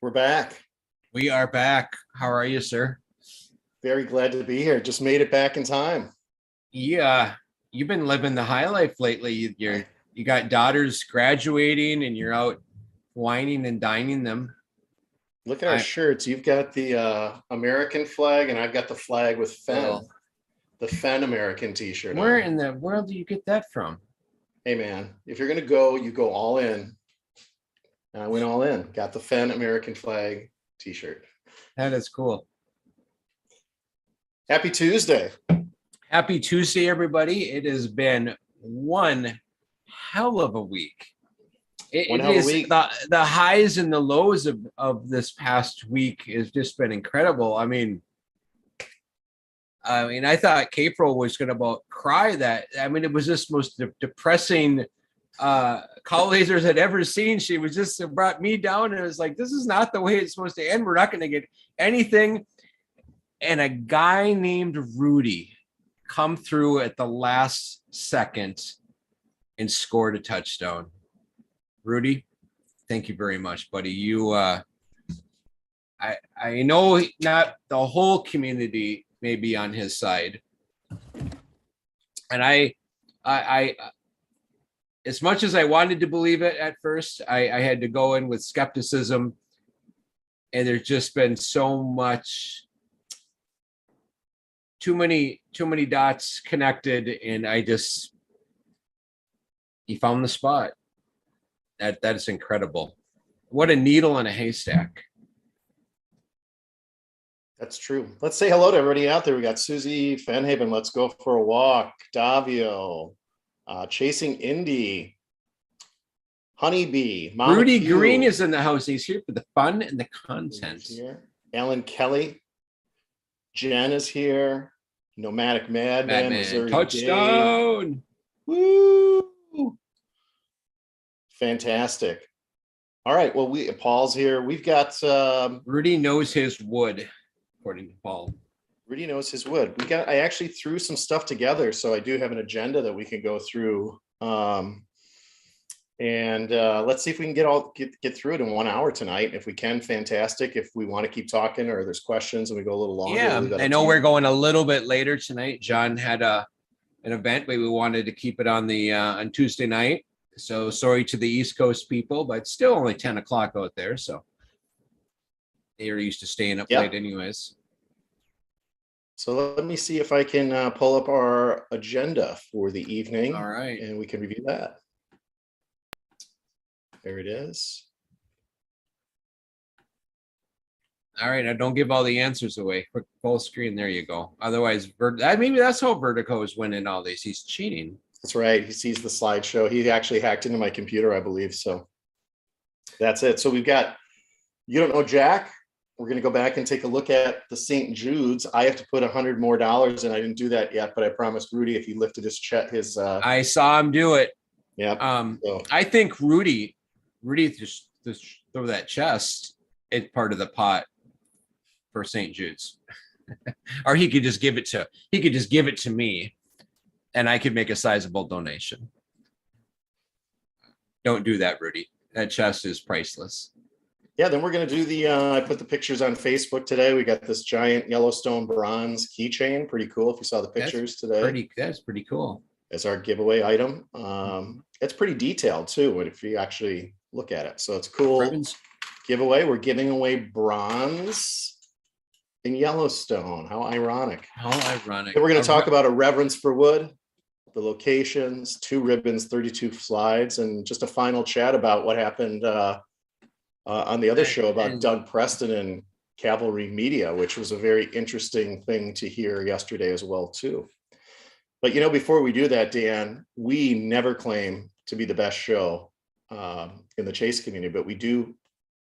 We're back. We are back. How are you, sir? Very glad to be here. Just made it back in time. Yeah, you've been living the high life lately. You got daughters graduating, and you're out whining and dining them. Look at our shirts. You've got the American flag, and I've got the flag with Fenn. Well, The Fenn American t-shirt. Where in the world do you get that from? Hey, man, if you're going to go, you go all in. And I went all in. Got the Fenn American flag t-shirt. That is cool. Happy Tuesday. Happy Tuesday, everybody. It has been one hell of a week. The highs and the lows of this past week has just been incredible. I mean, I thought April was going to about cry that. I mean, it was just most depressing call lasers had ever seen. She was just brought me down, and it was like, this is not the way it's supposed to end. We're not going to get anything. And a guy named Rudy come through at the last second and scored a touchdown. Rudy, thank you very much, buddy. You, I know not the whole community may be on his side, and I, as much as I wanted to believe it at first, I had to go in with skepticism, and there's just been so much, too many dots connected, and he found the spot. That is incredible. What a needle in a haystack. That's true. Let's say hello to everybody out there. We got Susie Fenhaven. Let's go for a walk. Davio, Chasing Indy, Honeybee, Mama Rudy Q. Green is in the house. He's here for the fun and the content. Alan Kelly, Jen is here. Nomadic Madman, Missouri touchdown. Dave. Woo! Fantastic. All right. Well, Paul's here. We've got Rudy knows his wood, according to Paul. Rudy knows his wood. I actually threw some stuff together, so I do have an agenda that we can go through. And let's see if we can get through it in 1 hour tonight. If we can, fantastic. If we want to keep talking or there's questions and we go a little longer. Yeah, I know we're going a little bit later tonight. John had an event, but we wanted to keep it on Tuesday night. So sorry to the East Coast people, but still only 10 o'clock out there. So they are used to staying up late anyways. So let me see if I can pull up our agenda for the evening. All right. And we can review that. There it is. All right. Now don't give all the answers away. Quick full screen. There you go. Otherwise, maybe that's how Vertigo is winning all these. He's cheating. That's right. He sees the slideshow. He actually hacked into my computer, I believe. So that's it. So we've got, you don't know Jack. We're going to go back and take a look at the St. Jude's. I have to put $100 more, and I didn't do that yet, but I promised Rudy if he lifted his I saw him do it. Yeah. I think Rudy just throw that chest. It's part of the pot for St. Jude's. Or he could just give it to me, and I could make a sizable donation. Don't do that, Rudy. That chest is priceless. Yeah, then we're going to do I put the pictures on Facebook today. We got this giant Yellowstone bronze keychain. Pretty cool if you saw the pictures today. That's pretty cool. As our giveaway item. It's pretty detailed too, if you actually look at it. So it's cool. Ribbons. Giveaway. We're giving away bronze in Yellowstone. How ironic. Then we're going to talk about a reverence for wood, the locations, 2 ribbons, 32 slides, and just a final chat about what happened on the other show about Doug Preston and Cavalry Media, which was a very interesting thing to hear yesterday as well too. But before we do that, Dan, we never claim to be the best show in the chase community, but we do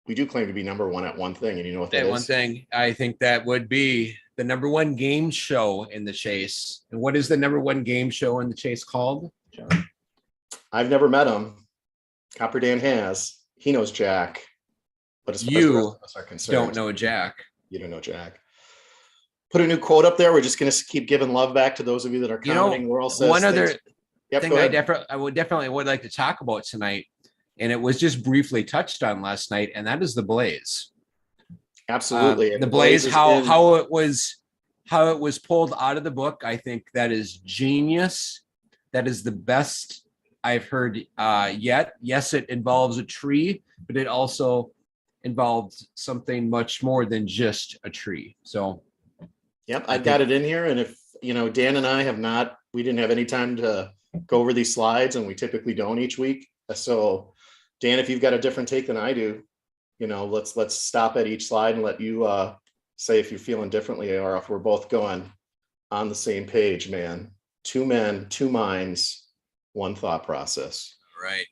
claim to be number one at one thing. And you know what that is? One thing, I think that would be the number one game show in the chase. And what is the number one game show in the chase called, John? I've never met him. Copper Dan has. He knows Jack. But as far as the rest of us are concerned, don't know Jack. You don't know Jack. Put a new quote up there. We're just going to keep giving love back to those of you that are commenting. World says one other thing I would definitely like to talk about tonight, and it was just briefly touched on last night, and that is the Blaze. Absolutely. The Blaze, how it was pulled out of the book. I think that is genius. That is the best I've heard yet. Yes, it involves a tree, but it also involved something much more than just a tree. So, yep, I've got it in here. And if, Dan and I we didn't have any time to go over these slides, and we typically don't each week. So, Dan, if you've got a different take than I do, let's stop at each slide and let you say if you're feeling differently or if we're both going on the same page, man. 2 men, 2 minds, 1 thought process. Right.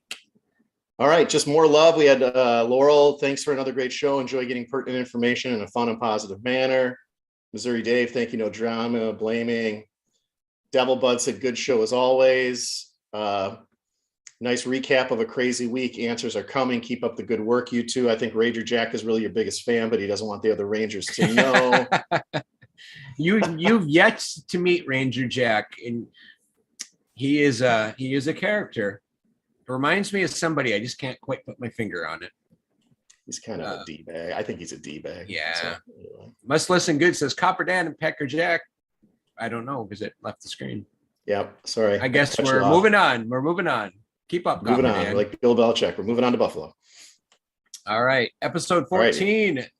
All right, just more love. We had Laurel, thanks for another great show. Enjoy getting pertinent information in a fun and positive manner. Missouri Dave, thank you, no drama, blaming. Devil Bud said, good show as always. Nice recap of a crazy week. Answers are coming. Keep up the good work, you two. I think Ranger Jack is really your biggest fan, but he doesn't want the other Rangers to know. You've yet to meet Ranger Jack, and he is a character. It reminds me of somebody. I just can't quite put my finger on it. He's kind of a D-bag. I think he's a D-bag. Yeah. So, anyway. Must listen good says Copper Dan and Pecker Jack. I don't know because it left the screen. Yep. Sorry. I guess we're moving on. We're moving on. Keep up. Moving on. Dan. Like Bill Belichick. We're moving on to Buffalo. All right. Episode 14. Right.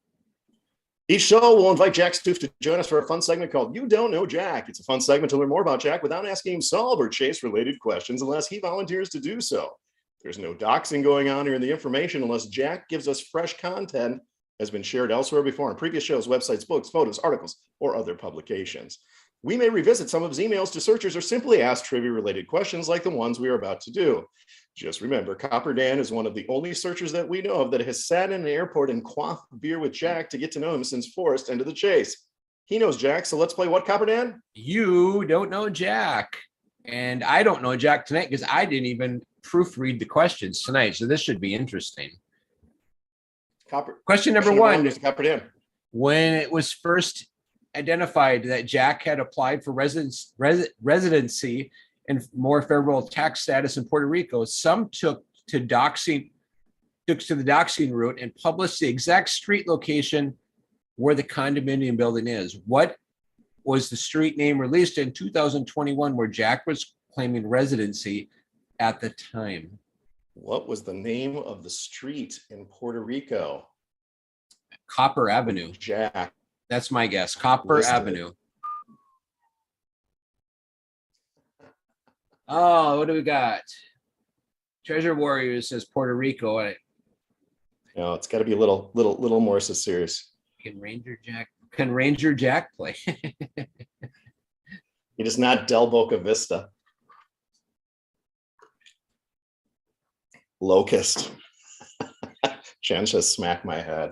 Each show will invite Jack Stoof to join us for a fun segment called You Don't Know Jack. It's a fun segment to learn more about Jack without asking him solve or chase related questions unless he volunteers to do so. There's no doxing going on here in the information unless Jack gives us fresh content has been shared elsewhere before on previous shows, websites, books, photos, articles, or other publications. We may revisit some of his emails to searchers or simply ask trivia-related questions like the ones we are about to do. Just remember, Copper Dan is one of the only searchers that we know of that has sat in an airport and quaffed beer with Jack to get to know him since Forrest End of the Chase. He knows Jack, so let's play what, Copper Dan? You don't know Jack. And I don't know Jack tonight because I didn't even proofread the questions tonight, so this should be interesting. Question number one. Copper Dan. When it was first identified that Jack had applied for residency and more favorable tax status in Puerto Rico, some took to the doxing route and published the exact street location where the condominium building is. What was the street name released in 2021 where Jack was claiming residency at the time? What was the name of the street in Puerto Rico? Copper Avenue. Jack. That's my guess. Copper Avenue. Oh, what do we got? Treasure Warriors says Puerto Rico. No, it's got to be a little more serious. Can Ranger Jack play? It is not Del Boca Vista. Locust. Jen just smacked my head.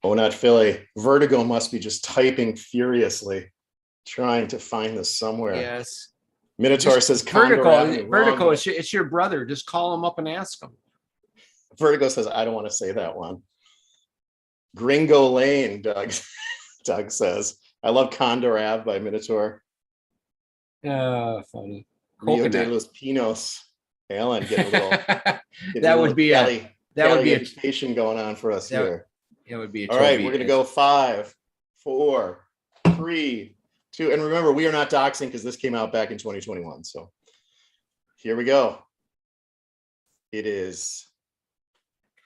Oh, not Philly. Vertigo must be just typing furiously, trying to find this somewhere. Yes. Minotaur says Vertigo, it's your brother. Just call him up and ask him. Vertigo says, I don't want to say that one. Gringo Lane, Doug says. I love Condor Ave by Minotaur. Funny. Rio de los Pinos. Alan, get a little. That would be a education going on for us here. It would be all right. We're gonna go 5, 4, 3, 2, and remember, we are not doxing because this came out back in 2021. So here we go. It is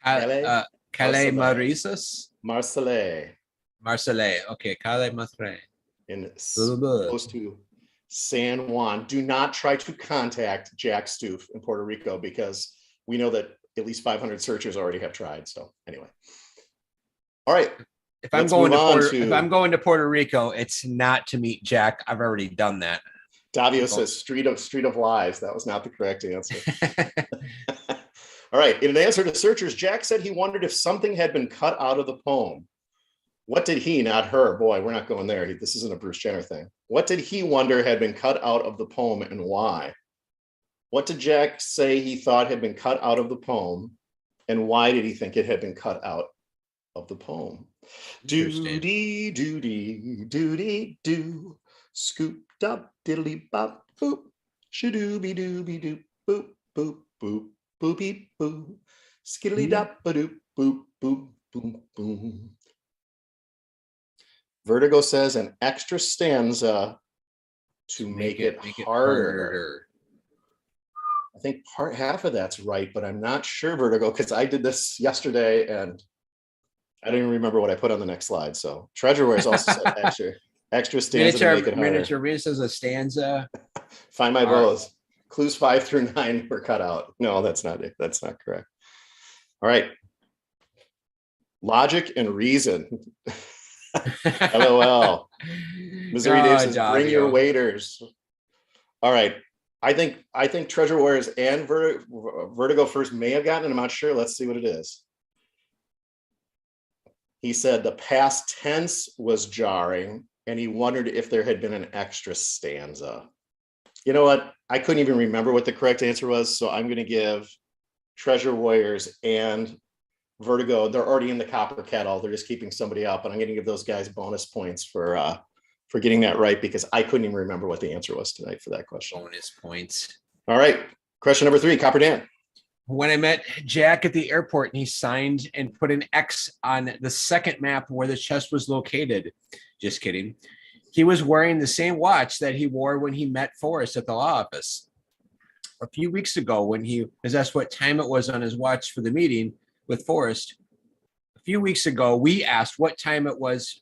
Calais Maurices. Marseille. Okay, Calais Marseille. In close to San Juan. Do not try to contact Jack Stoof in Puerto Rico because we know that at least 500 searchers already have tried. So anyway. All right. If I'm going to Puerto Rico, it's not to meet Jack. I've already done that. Davio says Street of Lies. That was not the correct answer. All right. In an answer to searchers, Jack said he wondered if something had been cut out of the poem. What did he, not her, boy, we're not going there. This isn't a Bruce Jenner thing. What did he wonder had been cut out of the poem and why? What did Jack say he thought had been cut out of the poem and why did he think it had been cut out of the poem? Doody, doody, doody, doo. Scooped up, diddly bop, boop. Shadooby dooby doop, boop, boop, boop, boopy boo. Skiddly dop, ba doop, boop, boop, Boom, boom. Vertigo says an extra stanza to make it harder. I think half of that's right, but I'm not sure, Vertigo, because I did this yesterday and I don't even remember what I put on the next slide. So Treasure Wares also said extra stanza to make it harder. Miniature says a stanza. Find my bows. Clues 5 through 9 were cut out. No, that's not it. That's not correct. All right. Logic and reason. LOL. Missouri Dave says, bring your waiters. All right. I think Treasure Warriors and Vertigo first may have gotten it. I'm not sure. Let's see what it is. He said the past tense was jarring, and he wondered if there had been an extra stanza. You know what? I couldn't even remember what the correct answer was, so I'm going to give Treasure Warriors and Vertigo. They're already in the copper kettle. They're just keeping somebody up, and I'm going to give those guys bonus points for getting that right, because I couldn't even remember what the answer was tonight for that question. Bonus points. All right. Question number 3, Copper Dan. When I met Jack at the airport and he signed and put an X on the second map where the chest was located. Just kidding. He was wearing the same watch that he wore when he met Forrest at the law office. A few weeks ago, when he was asked what time it was on his watch for the meeting with Forrest, a few weeks ago, we asked what time it was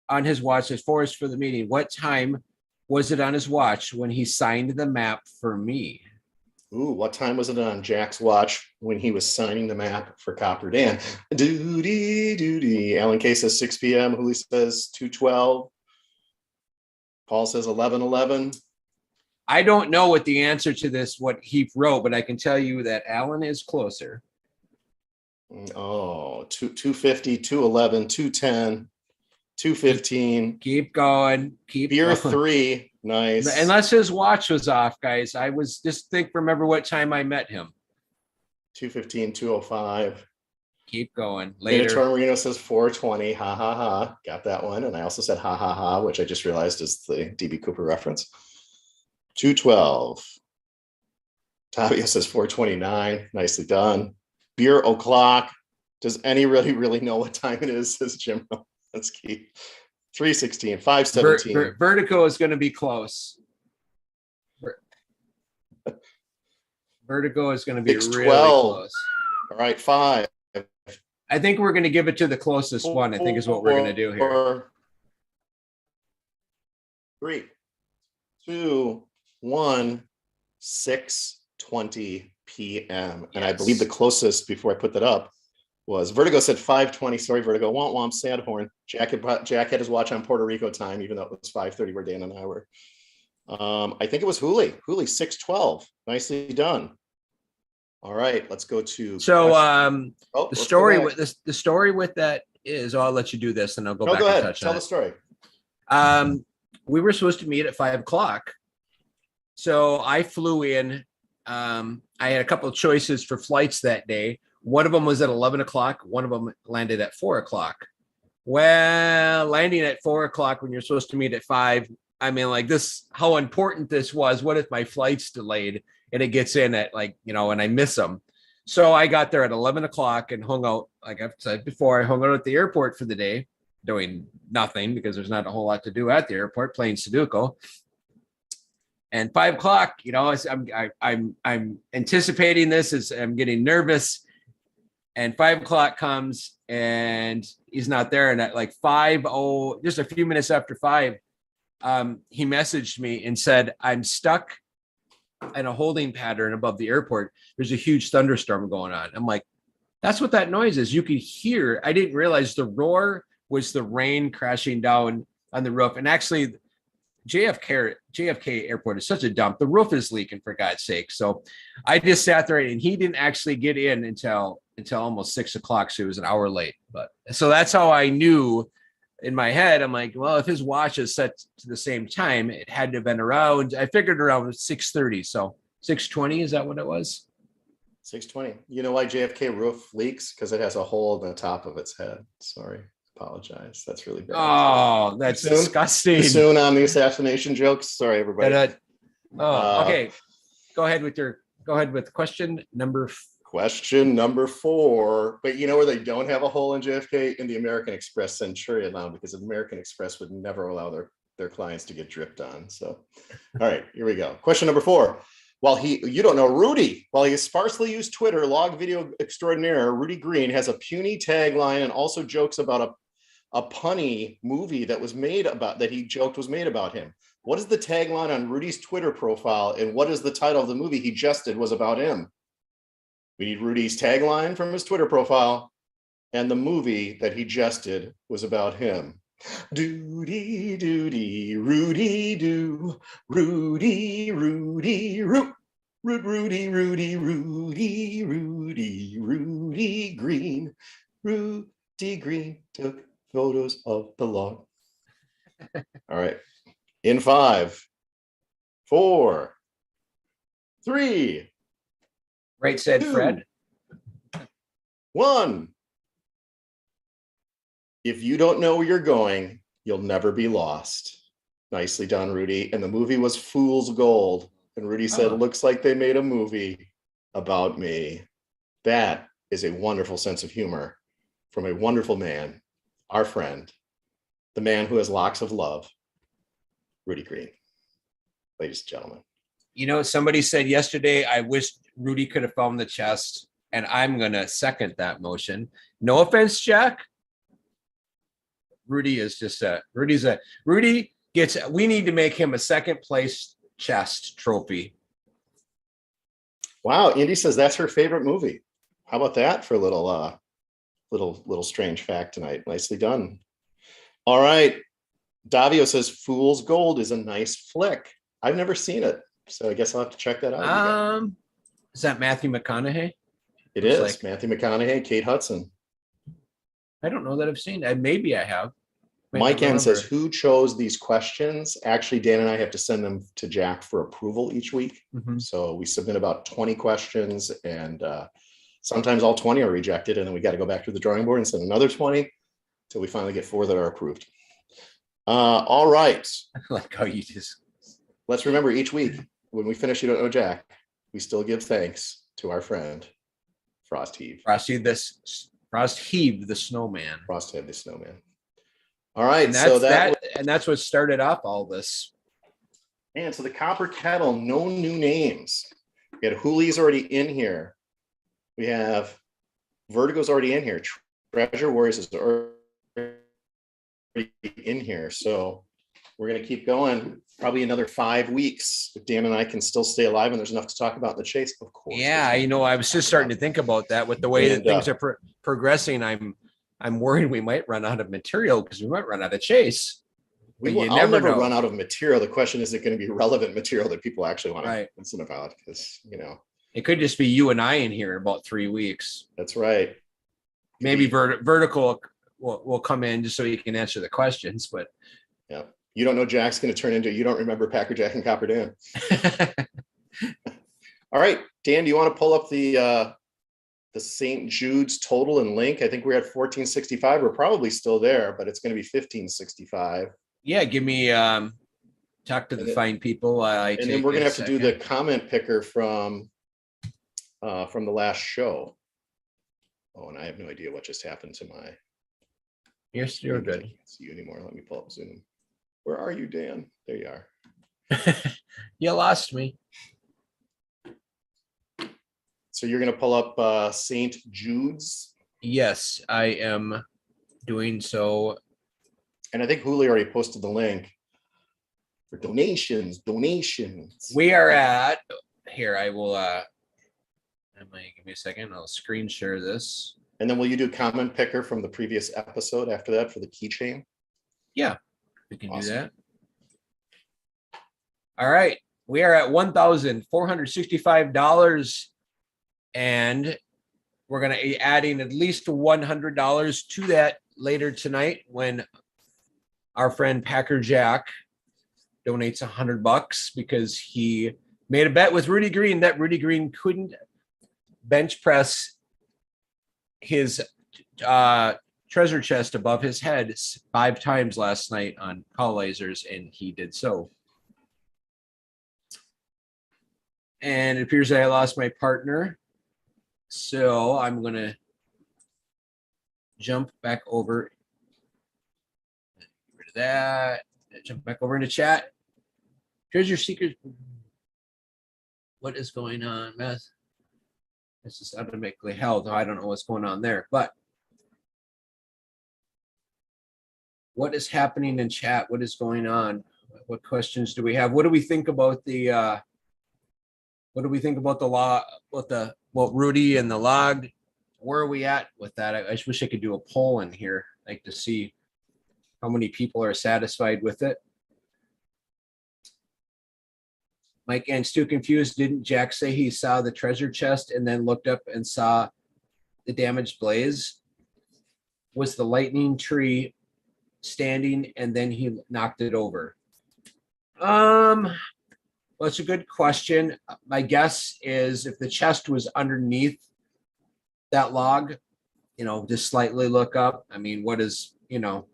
on his watch as Forrest for the meeting. What time was it on his watch when he signed the map for me? Ooh, what time was it on Jack's watch when he was signing the map for Copper Dan? Doody. Alan K says 6 p.m. Huli says 2:12. Paul says 11:11. I don't know what the answer to this, what he wrote, but I can tell you that Alan is closer. Oh, 2:50, 2:11, 2:10, 2:15. Keep going. Beer 3. Nice. Unless his watch was off, guys. I was remember what time I met him. 2:15, 2:05. Keep going. Later. Minotaur Marino says 4:20. Ha ha ha. Got that one. And I also said ha ha ha, which I just realized is the DB Cooper reference. 2:12. Tavia says 4:29. Nicely done. Beer o'clock. Does any really know what time it is? Says Jim. Let's keep 3:16, 5:17. Vertigo is going to be close. Vertigo is going to be really close. All right, 5. I think we're going to give it to the closest one. I think is what we're going to do here. 3, 2, 1. 6:20 p.m. Yes. And I believe the closest before I put that up was Vertigo said 5:20. Sorry, Vertigo. Womp womp. Sad horn. Jack had his watch on Puerto Rico time, even though it was 5:30 where Dan and I were. I think it was Huli. Huli 6:12. Nicely done. All right, let's go to. So the story with that is, I'll let you do this, and I'll go back. Go ahead. And touch Tell on the story. We were supposed to meet at 5:00. So I flew in. I had a couple of choices for flights that day. One of them was at 11 o'clock. One of them landed at 4 o'clock. Well, landing at 4 o'clock when you're supposed to meet at 5. I mean, like this, how important this was. What if my flight's delayed and it gets in at and I miss them? So I got there at 11 o'clock and hung out. Like I've said before, I hung out at the airport for the day, doing nothing because there's not a whole lot to do at the airport, playing Sudoku. And 5 o'clock, I'm anticipating this as I'm getting nervous. And 5 o'clock comes and he's not there. And at like 5:00, just a few minutes after 5, he messaged me and said, I'm stuck in a holding pattern above the airport. There's a huge thunderstorm going on. I'm like, that's what that noise is. You could hear. I didn't realize the roar was the rain crashing down on the roof. And actually, JFK Airport is such a dump. The roof is leaking, for God's sake. So I just sat there, and he didn't actually get in until almost 6 o'clock. So he was an hour late. But so that's how I knew in my head. I'm like, well, if his watch is set to the same time, it had to have been around. I figured around 6:30. So 6:20, is that what it was? 6:20. You know why JFK roof leaks? Because it has a hole in the top of its head. Sorry. Apologize. That's really bad. Oh, that's disgusting. Too soon on the assassination jokes. Sorry, everybody. Okay. Go ahead with question number Question number 4. But you know where they don't have a hole in JFK? In the American Express Centurion Lounge, because American Express would never allow their clients to get dripped on. So, all right, here we go. Question number 4. You don't know Rudy. While he has sparsely used Twitter, log video extraordinaire, Rudy Green has a puny tagline and also jokes about a punny movie that he joked was made about him. What is the tagline on Rudy's Twitter profile, and what is the title of the movie he just did was about him? We need Rudy's tagline from his Twitter profile and the movie that he just did was about him. Doody doody, Rudy doo, Rudy, Rudy, Root, Rudy, Rudy, Rudy, Rudy, Rudy Green. Rudy Green took photos of the log. All right. In 5, 4, 3. Right said 2, Fred. 1. If you don't know where you're going, you'll never be lost. Nicely done, Rudy. And the movie was Fool's Gold. And Rudy said, looks like they made a movie about me. That is a wonderful sense of humor from a wonderful man, our friend, the man who has locks of love, Rudy Green. Ladies and gentlemen. You know, somebody said yesterday, I wish Rudy could have found the chest, and I'm going to second that motion. No offense, Jack. Rudy is just Rudy gets, we need to make him a second place chest trophy. Wow. Indy says that's her favorite movie. How about that for a little strange fact tonight? Nicely done. All right. Davio says Fool's Gold is a nice flick. I've never seen it, so I guess I'll have to check that out. Is that Matthew McConaughey? It is like Matthew McConaughey, Kate Hudson. I don't know that I've seen it. Maybe I have. Mike N says, who chose these questions? Actually, Dan and I have to send them to Jack for approval each week. Mm-hmm. So we submit about 20 questions, and sometimes all 20 are rejected, and then we got to go back to the drawing board and send another 20 until we finally get 4 that are approved. All right. I like how you just... Let's remember each week when we finish You Don't Know Jack, we still give thanks to our friend, Frost Heave. Frost Heave the snowman. Frost Heave the snowman. All right. And that's what started off all this. And so the Copper Kettle, no new names. We had Hoolie's already in here. We have Vertigo's already in here. Treasure Warriors is already in here. So we're going to keep going probably another 5 weeks if Dan and I can still stay alive and there's enough to talk about in the chase, of course. Yeah, I was just starting to think about that with the way that things are progressing. I'm worried we might run out of material because we might run out of chase. I'll never run out of material. The question is it going to be relevant material that people actually want to listen about? Because, it could just be you and I in here in about 3 weeks. That's right. Maybe Vertical will come in just so he can answer the questions. But yeah, You Don't Know Jack's going to turn into You Don't Remember Packer Jack and Copper Dan. All right, Dan, do you want to pull up the St. Jude's total and link? I think we're at 1465. We're probably still there, but it's going to be 1565. Yeah, give me talk to the fine people. And then we're going to have to do the comment picker from the last show. Oh, and I have no idea what just happened to my. Yes, you're good. I can't see you anymore. Let me pull up Zoom. Where are you, Dan? There you are. You lost me. So you're going to pull up St. Jude's? Yes, I am doing so. And I think Julio already posted the link for donations. We are at, here, I will, give me a second. I'll screen share this. And then will you do comment picker from the previous episode after that for the keychain? Yeah, we can do that. All right. We are at $1,465. And we're going to be adding at least $100 to that later tonight when our friend Packer Jack donates $100 because he made a bet with Rudy Green that Rudy Green couldn't bench press his treasure chest above his head 5 times last night on call lasers, and he did so. And it appears that I lost my partner. So I'm going to jump back over. Get rid of that. Jump back over into chat. Here's your secret. What is going on, Beth? This is automatically held. I don't know what's going on there, but what is happening in chat? What is going on? What questions do we have? What do we think about the law, what Rudy and the log? Where are we at with that? I wish I could do a poll in here, like to see how many people are satisfied with it. Mike and Stu confused. Didn't Jack say he saw the treasure chest and then looked up and saw the damaged blaze? Was the lightning tree standing and then he knocked it over? Well, it's a good question. My guess is if the chest was underneath that log, just slightly look up. I mean, what is, blue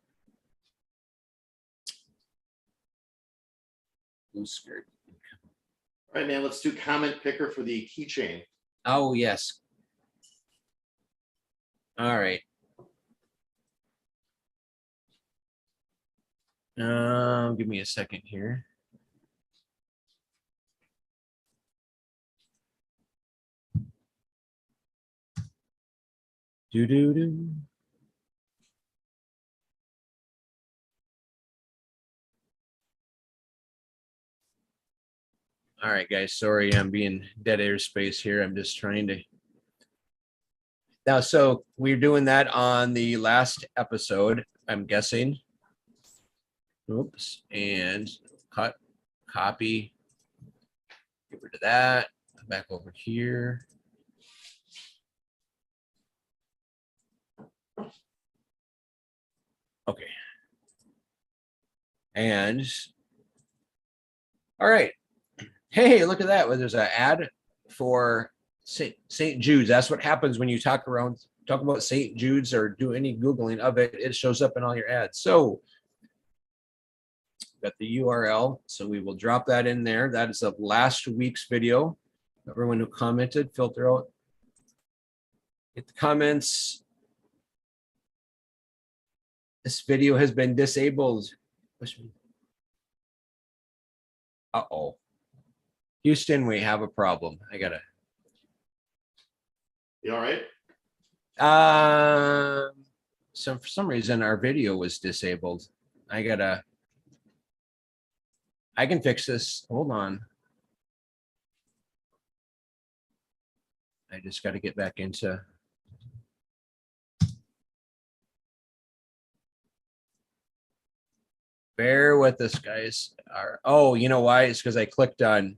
skirt. All right, man, let's do comment picker for the keychain. Oh, yes. All right. Give me a second here. Do. All right, guys. Sorry, I'm being dead airspace here. I'm just trying to. Now, so we're doing that on the last episode, I'm guessing. Oops. And cut, copy. Get rid of that. Back over here. Okay. And all right. Hey, look at that. Well, there's an ad for St. Jude's. That's what happens when you talk about St. Jude's or do any Googling of it. It shows up in all your ads. So got the URL. So we will drop that in there. That is of last week's video. Everyone who commented, filter out. Get the comments. This video has been disabled. Uh-oh. Houston, we have a problem. I gotta. You all right? So for some reason our video was disabled. I can fix this. Hold on. I just got to get back into. Bear with us, guys. Oh, you know why? It's because I clicked on.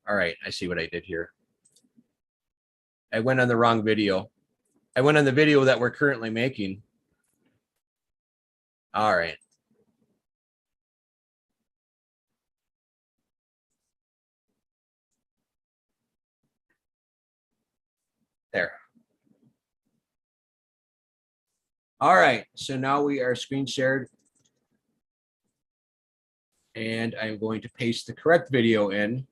All right, I see what I did here. I went on the wrong video. I went on the video that we're currently making. All right. There. All right, so now we are screen shared. And I'm going to paste the correct video in.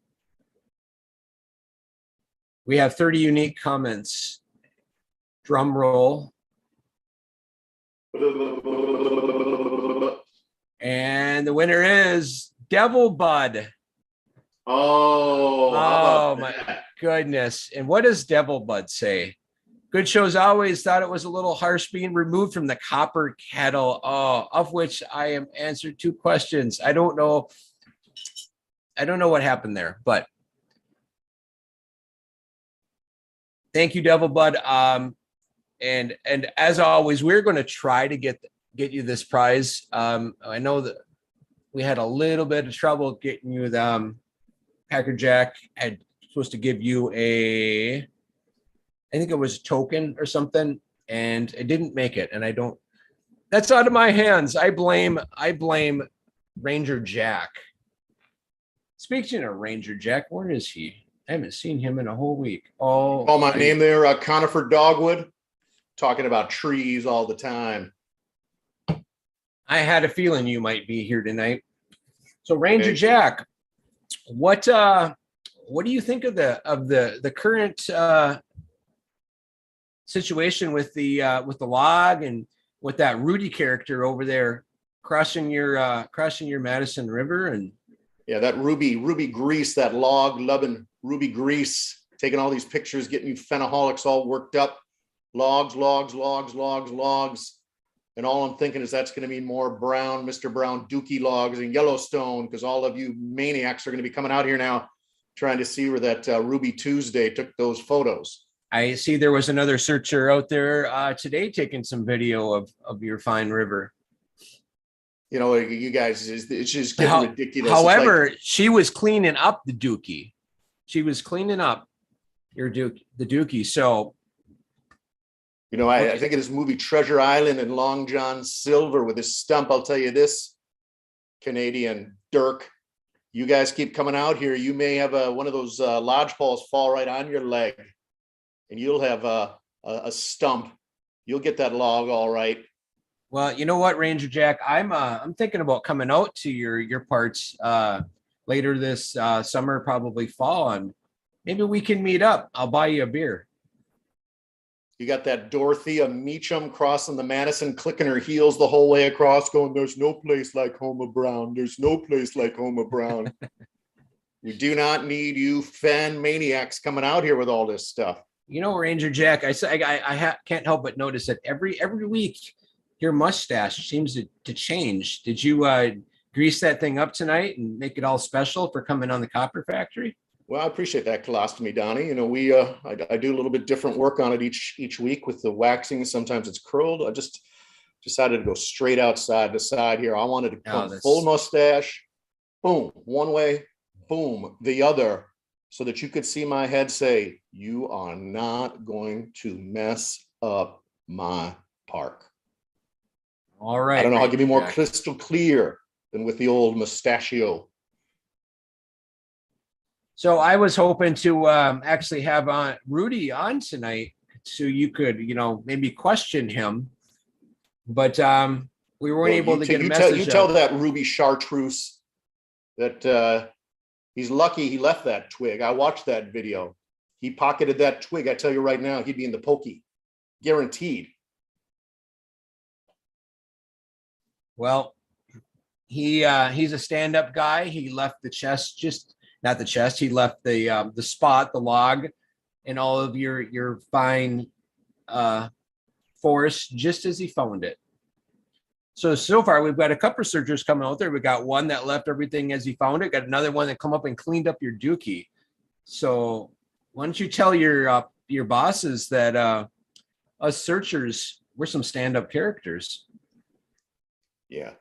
We have 30 unique comments. Drum roll. And the winner is Devil Bud. Oh, my goodness. And what does Devil Bud say? Good shows always. Thought it was a little harsh being removed from the copper kettle. Oh, of which I am answered 2 questions. I don't know what happened there, but thank you, Devil Bud. And as always, we're going to try to get you this prize. I know that we had a little bit of trouble getting you the Packer Jack had supposed to give you I think it was a token or something, and it didn't make it. And that's out of my hands. I blame Ranger Jack. Speaking of Ranger Jack, where is he? I haven't seen him in a whole week. Oh, my name there, Conifer Dogwood, talking about trees all the time. I had a feeling you might be here tonight. So Ranger Jack, what what do you think of the current situation with the log and with that Rudy character over there crossing your Madison River? And yeah, that Ruby Grease, that log loving Ruby Grease, taking all these pictures, getting you fenaholics all worked up. Logs. And all I'm thinking is that's going to mean more brown, Mr. Brown Dookie logs in Yellowstone, because all of you maniacs are going to be coming out here now trying to see where that Ruby Tuesday took those photos. I see there was another searcher out there today taking some video of your fine river. You know, you guys, it's just getting ridiculous. However, she was cleaning up the Dookie. She was cleaning up the Dookie. So, you know, I think of this movie Treasure Island and Long John Silver with his stump. I'll tell you this, Canadian Dirk, you guys keep coming out here. You may have one of those lodgepoles fall right on your leg, and you'll have a stump. You'll get that log all right. Well, you know what, Ranger Jack, I'm thinking about coming out to your parts later this summer, probably fall, and maybe we can meet up. I'll buy you a beer. You got that Dorothea Meacham crossing the Madison, clicking her heels the whole way across, going, "There's no place like Homer Brown. There's no place like Homer Brown." We do not need you fan maniacs coming out here with all this stuff. You know, Ranger Jack, I can't help but notice that every week your mustache seems to change. Did you grease that thing up tonight and make it all special for coming on the Copper Factory? Well, I appreciate that, Colostomy Donnie. You know, I do a little bit different work on it each week with the waxing. Sometimes it's curled. I just decided to go straight outside the side here. I wanted to come full mustache, boom, one way, boom, the other, so that you could see my head say, "You are not going to mess up my park." All right. I don't know how to be more crystal clear than with the old mustachio. So I was hoping to actually have Rudy on tonight, so you could, maybe question him, but we weren't able to get a message. You tell that Ruby Chartreuse that he's lucky he left that twig. I watched that video. He pocketed that twig. I tell you right now, he'd be in the pokey, guaranteed. Well, he's a stand-up guy. He left the chest, not the chest. He left the spot, the log, and all of your fine forest just as he found it. So far we've got a couple of searchers coming out there. We got one that left everything as he found it. Got another one that come up and cleaned up your Dookie. So why don't you tell your bosses that us searchers, we're some stand-up characters. Yeah,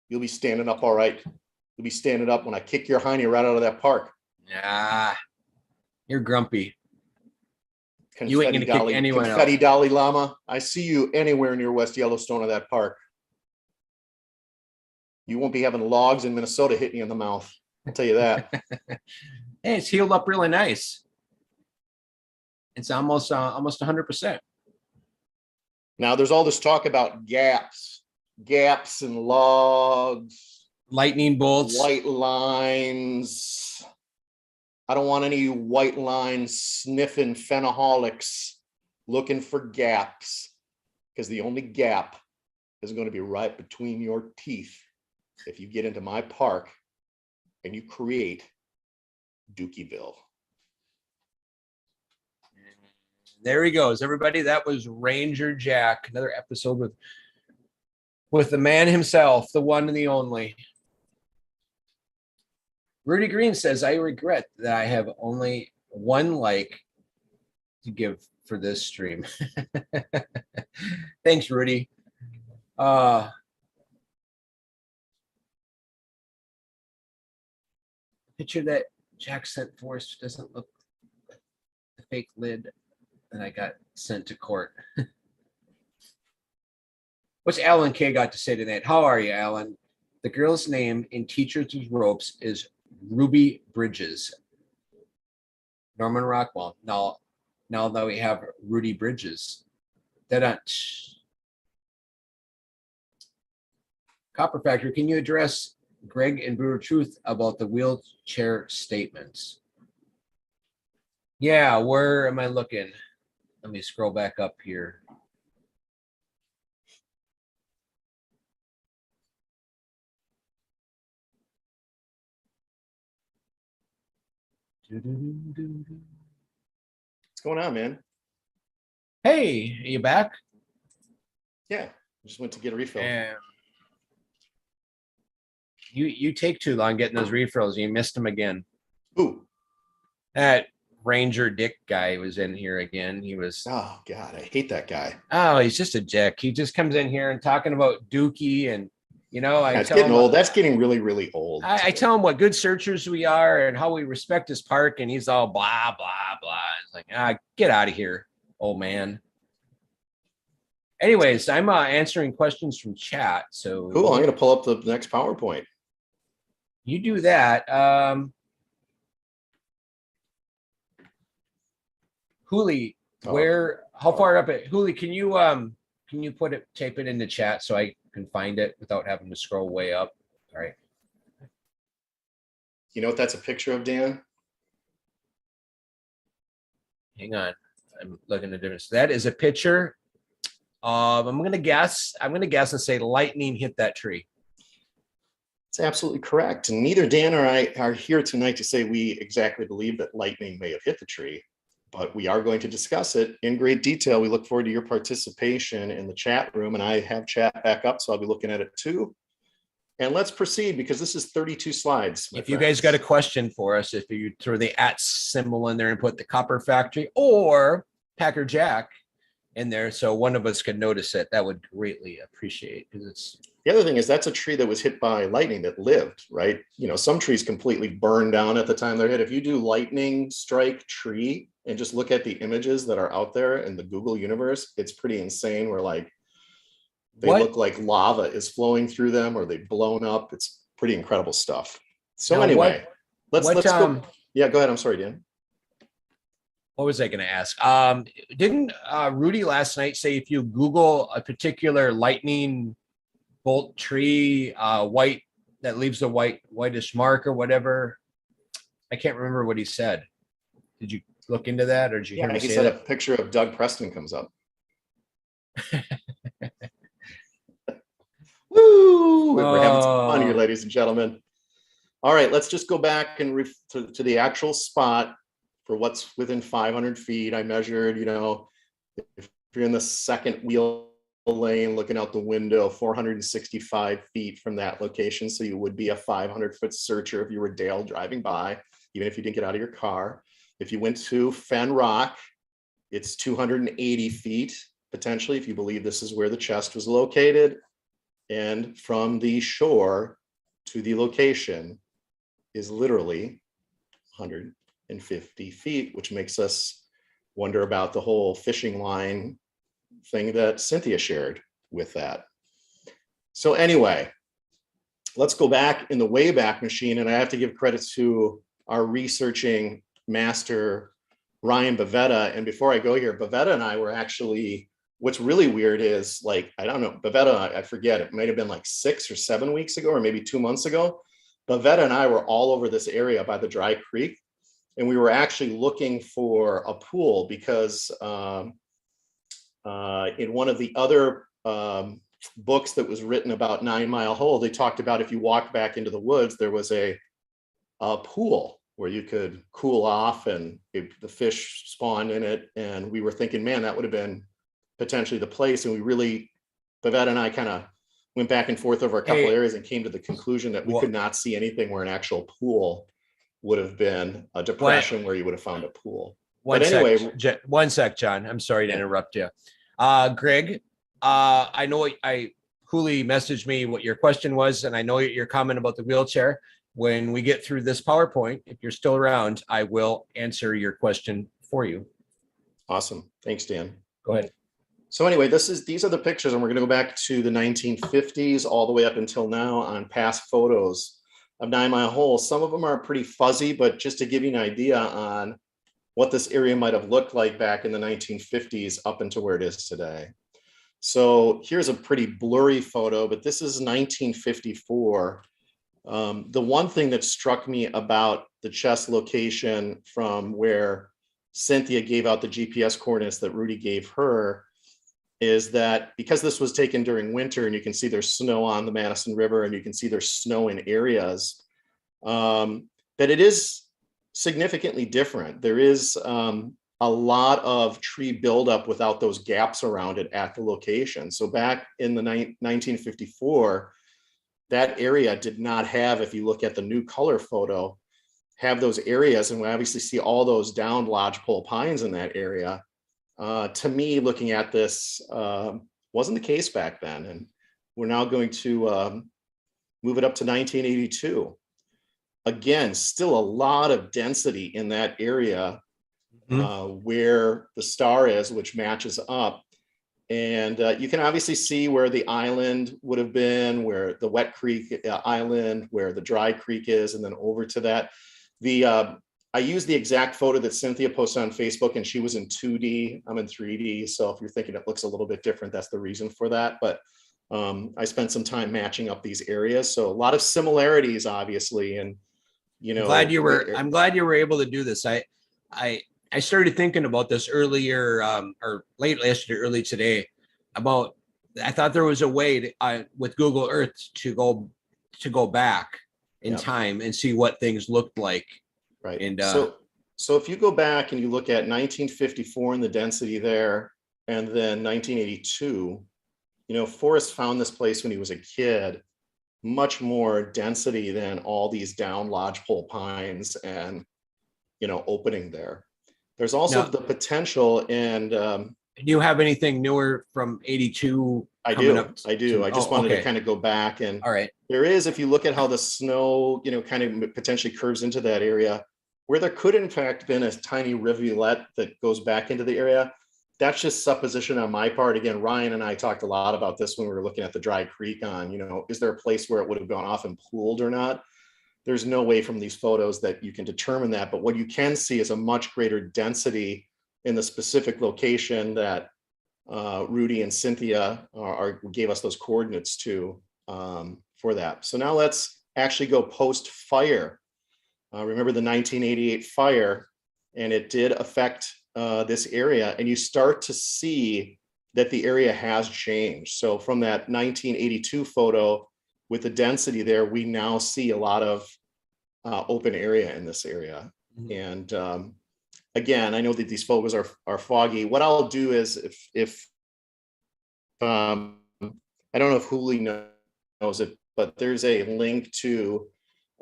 you'll be standing up all right. You'll be standing up when I kick your hiney right out of that park. Yeah, you're grumpy. Confetti You ain't gonna kick anyone out. Confetti Dalai Lama. I see you anywhere near West Yellowstone or that park. You won't be having logs in Minnesota hitting you in the mouth. I'll tell you that. Hey, it's healed up really nice. It's almost 100%. Now there's all this talk about gaps and logs, lightning bolts, white lines. I don't want any white lines sniffing fenaholics looking for gaps, because the only gap is going to be right between your teeth if you get into my park and you create Dookieville. There he goes, everybody. That was Ranger Jack. Another episode with the man himself, the one and the only. Rudy Green says, "I regret that I have only one like to give for this stream." Thanks, Rudy. Picture that Jack sent Forrest doesn't look like the fake lid that I got sent to court. What's Alan K got to say to that? How are you, Alan? The girl's name in Teachers with Ropes is Ruby Bridges. Norman Rockwell. Now that we have Rudy Bridges. Copper Factory, can you address Greg and Brewer Truth about the wheelchair statements? Yeah, where am I looking? Let me scroll back up here. What's going on, man? Hey, are you back? Yeah, just went to get a refill. You take too long getting those refills. You missed them again. Ooh. That Ranger Dick guy was in here again. He was. Oh God, I hate that guy. Oh, he's just a dick. He just comes in here and talking about Dookie, and I it's tell getting him old. That's getting really, really old. I tell him what good searchers we are and how we respect his park, and he's all blah blah blah. It's like, get out of here, old man. Anyways, I'm answering questions from chat. So cool. I'm going to pull up the next PowerPoint. You do that. Huli, how far up it? Huli, can you tape it in the chat so I can find it without having to scroll way up? All right. You know what that's a picture of, Dan? Hang on. I'm looking at difference. That is a picture. I'm gonna guess and say lightning hit that tree. It's absolutely correct. And neither Dan or I are here tonight to say we exactly believe that lightning may have hit the tree, but we are going to discuss it in great detail. We look forward to your participation in the chat room, and I have chat back up, so I'll be looking at it too. And let's proceed, because this is 32 slides. If you guys got a question for us, if you throw the @ symbol in there and put the Copper Factory or Packer Jack in there, so one of us could notice it, that would greatly appreciate, because it's. The other thing is that's a tree that was hit by lightning that lived, right? Some trees completely burned down at the time they're hit. If you do lightning strike tree and just look at the images that are out there in the Google universe, it's pretty insane. Where they look like lava is flowing through them, or they've blown up. It's pretty incredible stuff. So anyway, let's go. Yeah, go ahead. I'm sorry, Dan. What was I going to ask? Didn't Rudy last night say if you Google a particular lightning bolt tree, white, that leaves a whitish mark or whatever? I can't remember what he said. Did you look into that, or did you hear me say that? He said a picture of Doug Preston comes up. Woo! We're having some fun here, ladies and gentlemen. All right, let's just go back and to the actual spot for what's within 500 feet. I measured, if you're in the second wheel lane looking out the window, 465 feet from that location. So you would be a 500-foot searcher if you were Dale driving by, even if you didn't get out of your car. If you went to Fen Rock, it's 280 feet, potentially, if you believe this is where the chest was located. And from the shore to the location is literally 150 feet, which makes us wonder about the whole fishing line thing that Cynthia shared with that. So anyway, let's go back in the Wayback Machine, and I have to give credit to our researching master, Ryan Bavetta. And before I go here, Bavetta and I were actually, what's really weird is, I don't know, Bavetta, I forget, it might have been 6 or 7 weeks ago, or maybe 2 months ago. Bavetta and I were all over this area by the Dry Creek, and we were actually looking for a pool because in one of the other books that was written about 9 Mile Hole, they talked about if you walked back into the woods, there was a pool where you could cool off, and the fish spawned in it. And we were thinking, man, that would have been potentially the place. And Bavetta and I kind of went back and forth over a couple areas and came to the conclusion that we could not see anything where an actual pool would have been, a depression where you would have found a pool. One sec, John. I'm sorry to interrupt you. Greg, I know Huli messaged me what your question was, and I know your comment about the wheelchair. When we get through this PowerPoint, if you're still around, I will answer your question for you. Awesome. Thanks, Dan. Go ahead. So anyway, these are the pictures, and we're going to go back to the 1950s all the way up until now on past photos of 9 Mile Hole. Some of them are pretty fuzzy, but just to give you an idea on what this area might have looked like back in the 1950s up into where it is today. So here's a pretty blurry photo, but this is 1954. The one thing that struck me about the chest location from where Cynthia gave out the GPS coordinates that Rudy gave her is that because this was taken during winter and you can see there's snow on the Madison River and you can see there's snow in areas, that it is significantly different. There is a lot of tree buildup without those gaps around it at the location. So back in the 1954, that area did not have, if you look at the new color photo, have those areas. And we obviously see all those downed lodgepole pines in that area. To me, looking at this, wasn't the case back then. And we're now going to move it up to 1982. Again, still a lot of density in that area where the star is, which matches up. And you can obviously see where the island would have been, where the Wet Creek Island, where the Dry Creek is, and then over to that. I used the exact photo that Cynthia posted on Facebook, and she was in 2D. I'm in 3D. So if you're thinking it looks a little bit different, that's the reason for that. But I spent some time matching up these areas. So a lot of similarities, obviously. And, you know, I'm glad you were able to do this. I started thinking about this earlier, or late yesterday, early today, about, I thought there was a way to, with Google Earth to go back in time and see what things looked like. Right. And so if you go back and you look at 1954 and the density there, and then 1982, you know, Forrest found this place when he was a kid, much more density than all these down lodgepole pines and, you know, opening there. There's also the potential, and do you have anything newer from 82? I do. I just wanted to kind of go back, and all right. There is, if you look at how the snow, you know, kind of potentially curves into that area, where there could in fact been a tiny rivulet that goes back into the area. That's just supposition on my part. Again, Ryan and I talked a lot about this when we were looking at the Dry Creek on, you know, is there a place where it would have gone off and pooled or not? There's no way from these photos that you can determine that, but what you can see is a much greater density in the specific location that Rudy and Cynthia gave us those coordinates to for that. So now let's actually go post-fire. Remember the 1988 fire, and it did affect this area, and you start to see that the area has changed. So from that 1982 photo, with the density there, we now see a lot of open area in this area. And again, I know that these photos are foggy. What I'll do is if I don't know if Hooli knows it, but there's a link to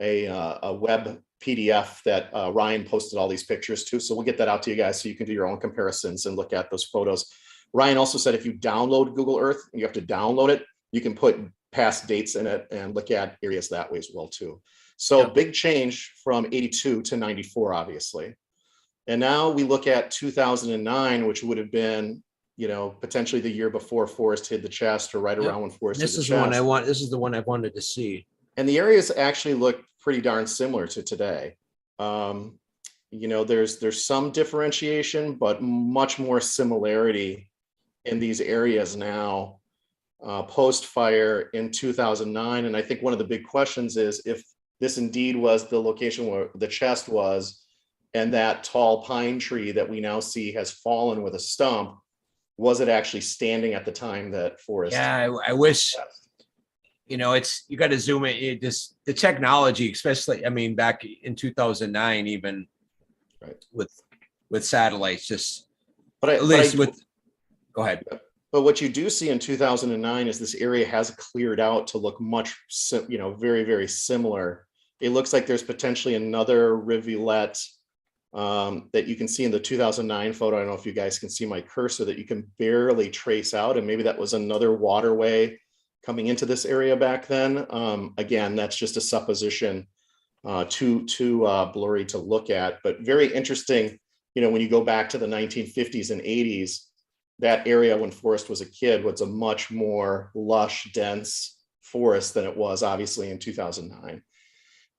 a web PDF that Ryan posted all these pictures to. So we'll get that out to you guys so you can do your own comparisons and look at those photos. Ryan also said if you download Google Earth, and you have to download it, you can put past dates in it and look at areas that way as well too. So big change from 82 to 94, obviously. And now we look at 2009, which would have been, you know, potentially the year before Forrest hid the chest, or right around when Forrest hid the chest. This is the one I wanted to see. And the areas actually look pretty darn similar to today. You know, there's some differentiation, but much more similarity in these areas now. Post-fire in 2009. And I think one of the big questions is if this indeed was the location where the chest was, and that tall pine tree that we now see has fallen with a stump, was it actually standing at the time that Forrest? Yeah, I wish, you know, you got to zoom in. It just, the technology, especially, I mean, back in 2009, even with satellites, just, go ahead. But what you do see in 2009 is this area has cleared out to look much, you know, very, very similar. It looks like there's potentially another rivulet that you can see in the 2009 photo. I don't know if you guys can see my cursor, that you can barely trace out. And maybe that was another waterway coming into this area back then. Again, that's just a supposition, too blurry to look at, but very interesting. You know, when you go back to the 1950s and 80s, that area when Forrest was a kid was a much more lush, dense forest than it was obviously in 2009.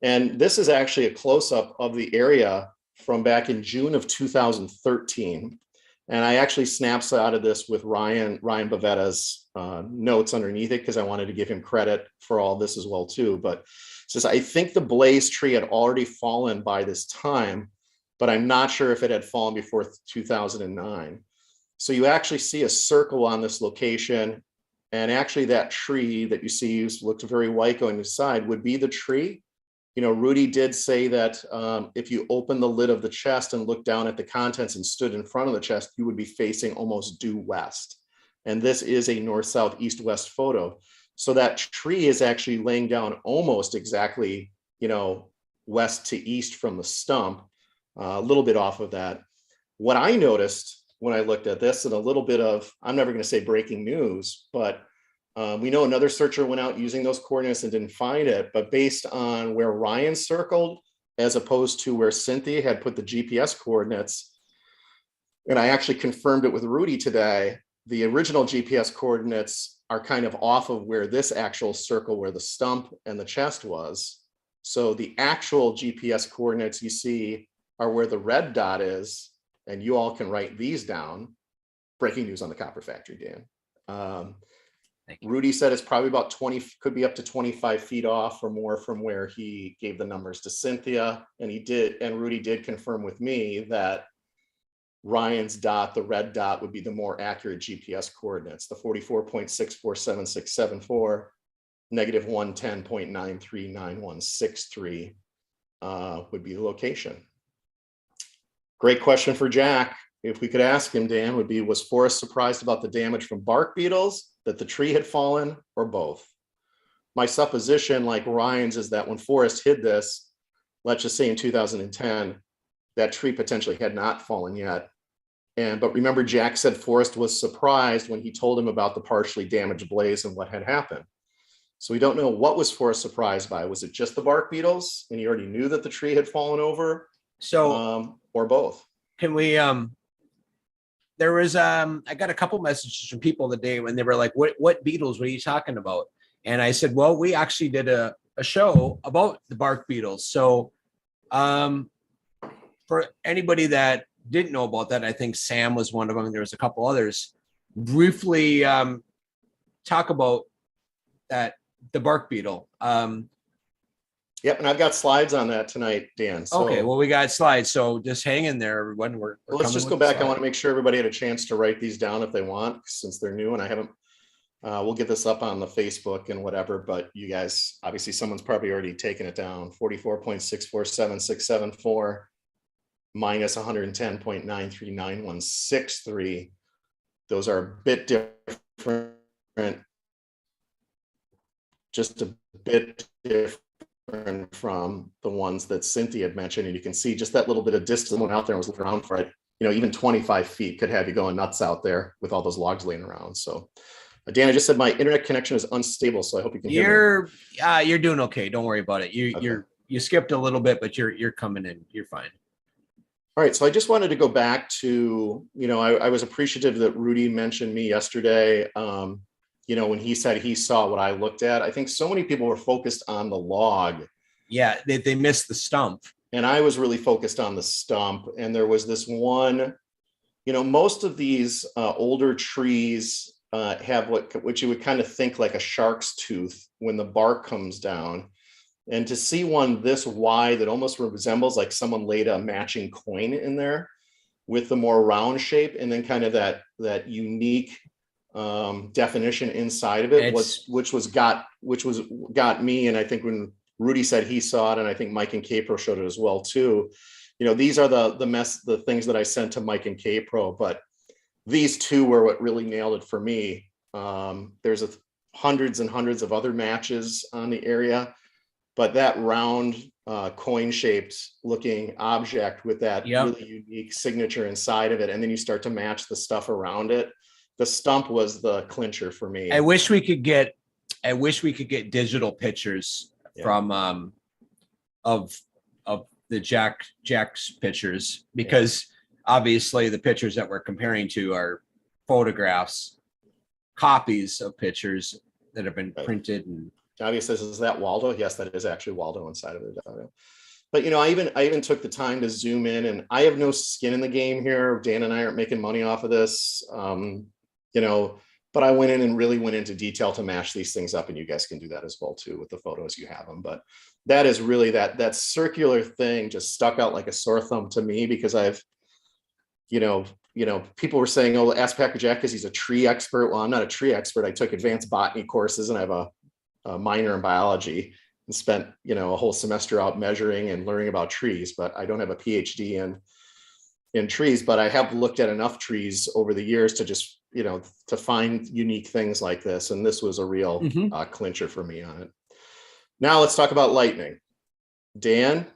And this is actually a close-up of the area from back in June of 2013. And I actually snapshotted this with Ryan Bavetta's notes underneath it, because I wanted to give him credit for all this as well too. But it says, I think the blaze tree had already fallen by this time, but I'm not sure if it had fallen before 2009. So you actually see a circle on this location. And actually that tree that you see looks very white going to the side would be the tree. You know, Rudy did say that if you open the lid of the chest and look down at the contents and stood in front of the chest, you would be facing almost due west. And this is a north, south, east, west photo. So that tree is actually laying down almost exactly, you know, west to east from the stump, a little bit off of that. What I noticed when I looked at this, and a little bit of, I'm never going to say breaking news, but we know another searcher went out using those coordinates and didn't find it, but based on where Ryan circled, as opposed to where Cynthia had put the GPS coordinates, and I actually confirmed it with Rudy today, the original GPS coordinates are kind of off of where this actual circle, where the stump and the chest was. So the actual GPS coordinates you see are where the red dot is, and you all can write these down. Breaking news on the Copper Factory, Dan. Rudy said it's probably about 20, could be up to 25 feet off or more from where he gave the numbers to Cynthia. And he did, and Rudy did confirm with me that Ryan's dot, the red dot, would be the more accurate GPS coordinates, the 44.647674, negative 110.939163 would be the location. Great question for Jack. If we could ask him, Dan, would be, was Forrest surprised about the damage from bark beetles, that the tree had fallen, or both? My supposition, like Ryan's, is that when Forrest hid this, let's just say in 2010, that tree potentially had not fallen yet. But remember, Jack said Forrest was surprised when he told him about the partially damaged blaze and what had happened. So we don't know what was Forrest surprised by. Was it just the bark beetles, and he already knew that the tree had fallen over? So, or both? Can we, there was, I got a couple messages from people today when they were like, what beetles were you talking about? And I said, well, we actually did a show about the bark beetles. So for anybody that didn't know about that, I think Sam was one of them. There was a couple others. Briefly talk about that, the bark beetle. Yep, and I've got slides on that tonight, Dan. So, okay, well, we got slides, so just hang in there, everyone. We're let's just go back. I want to make sure everybody had a chance to write these down if they want, since they're new, and I haven't. We'll get this up on the Facebook and whatever, but you guys, obviously someone's probably already taken it down. 44.647674 minus 110.939163. Those are a bit different, just a bit different from the ones that Cynthia had mentioned. And you can see just that little bit of distance. Went out there and was looking around for it. You know, even 25 feet could have you going nuts out there with all those logs laying around. So Dan, I just said my internet connection is unstable, so I hope you can hear me. You're doing okay. Don't worry about it. You skipped a little bit, but you're coming in. You're fine. All right. So I just wanted to go back to, you know, I was appreciative that Rudy mentioned me yesterday. You know, when he said he saw what I looked at. I think so many people were focused on the log. Yeah, they missed the stump. And I was really focused on the stump. And there was this one, you know, most of these older trees have what you would kind of think like a shark's tooth when the bark comes down. And to see one this wide that almost resembles like someone laid a matching coin in there with the more round shape, and then kind of that unique definition inside of it, which got me. And I think when Rudy said he saw it, and I think Mike and K-Pro showed it as well too. You know, these are the things that I sent to Mike and K-Pro, but these two were what really nailed it for me. There's hundreds and hundreds of other matches on the area, but that round coin-shaped looking object with that really unique signature inside of it, and then you start to match the stuff around it. The stump was the clincher for me. I wish we could get digital pictures from of the Jack's pictures, because obviously the pictures that we're comparing to are photographs, copies of pictures that have been printed. And obviously, is that Waldo? Yes, that is actually Waldo inside of it. But you know, I even took the time to zoom in, and I have no skin in the game here. Dan and I aren't making money off of this. You know, but I went in and really went into detail to mash these things up, and you guys can do that as well too with the photos you have them. But that is really that circular thing just stuck out like a sore thumb to me, because I've, people were saying, oh, ask Packer Jack because he's a tree expert. Well, I'm not a tree expert. I took advanced botany courses and I have a minor in biology and spent, a whole semester out measuring and learning about trees, but I don't have a PhD in trees, but I have looked at enough trees over the years to just, to find unique things like this. And this was a real clincher for me on it. Now let's talk about lightning. Dan,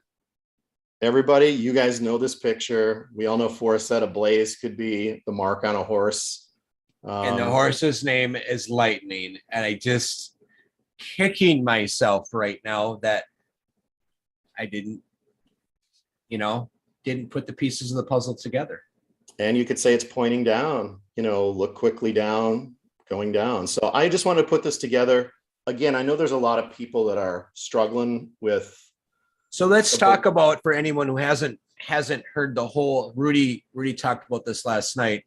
everybody, you guys know this picture. We all know Forrest said a blaze could be the mark on a horse. And the horse's name is Lightning. And I just kicking myself right now that I didn't put the pieces of the puzzle together. And you could say it's pointing down, look quickly down, going down. So I just wanted to put this together. Again, I know there's a lot of people that are struggling with. So let's talk about, for anyone who hasn't heard the whole, Rudy talked about this last night.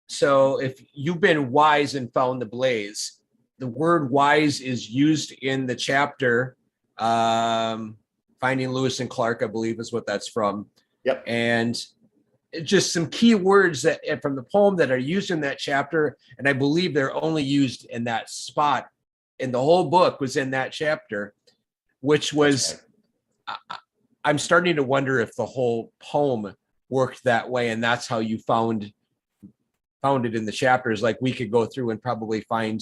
So if you've been wise and found the blaze, the word wise is used in the chapter, Finding Lewis and Clark, I believe is what that's from. Yep. And just some key words that from the poem that are used in that chapter. And I believe they're only used in that spot, and the whole book was in that chapter, which was, I'm starting to wonder if the whole poem worked that way. And that's how you found it in the chapters. Like, we could go through and probably find,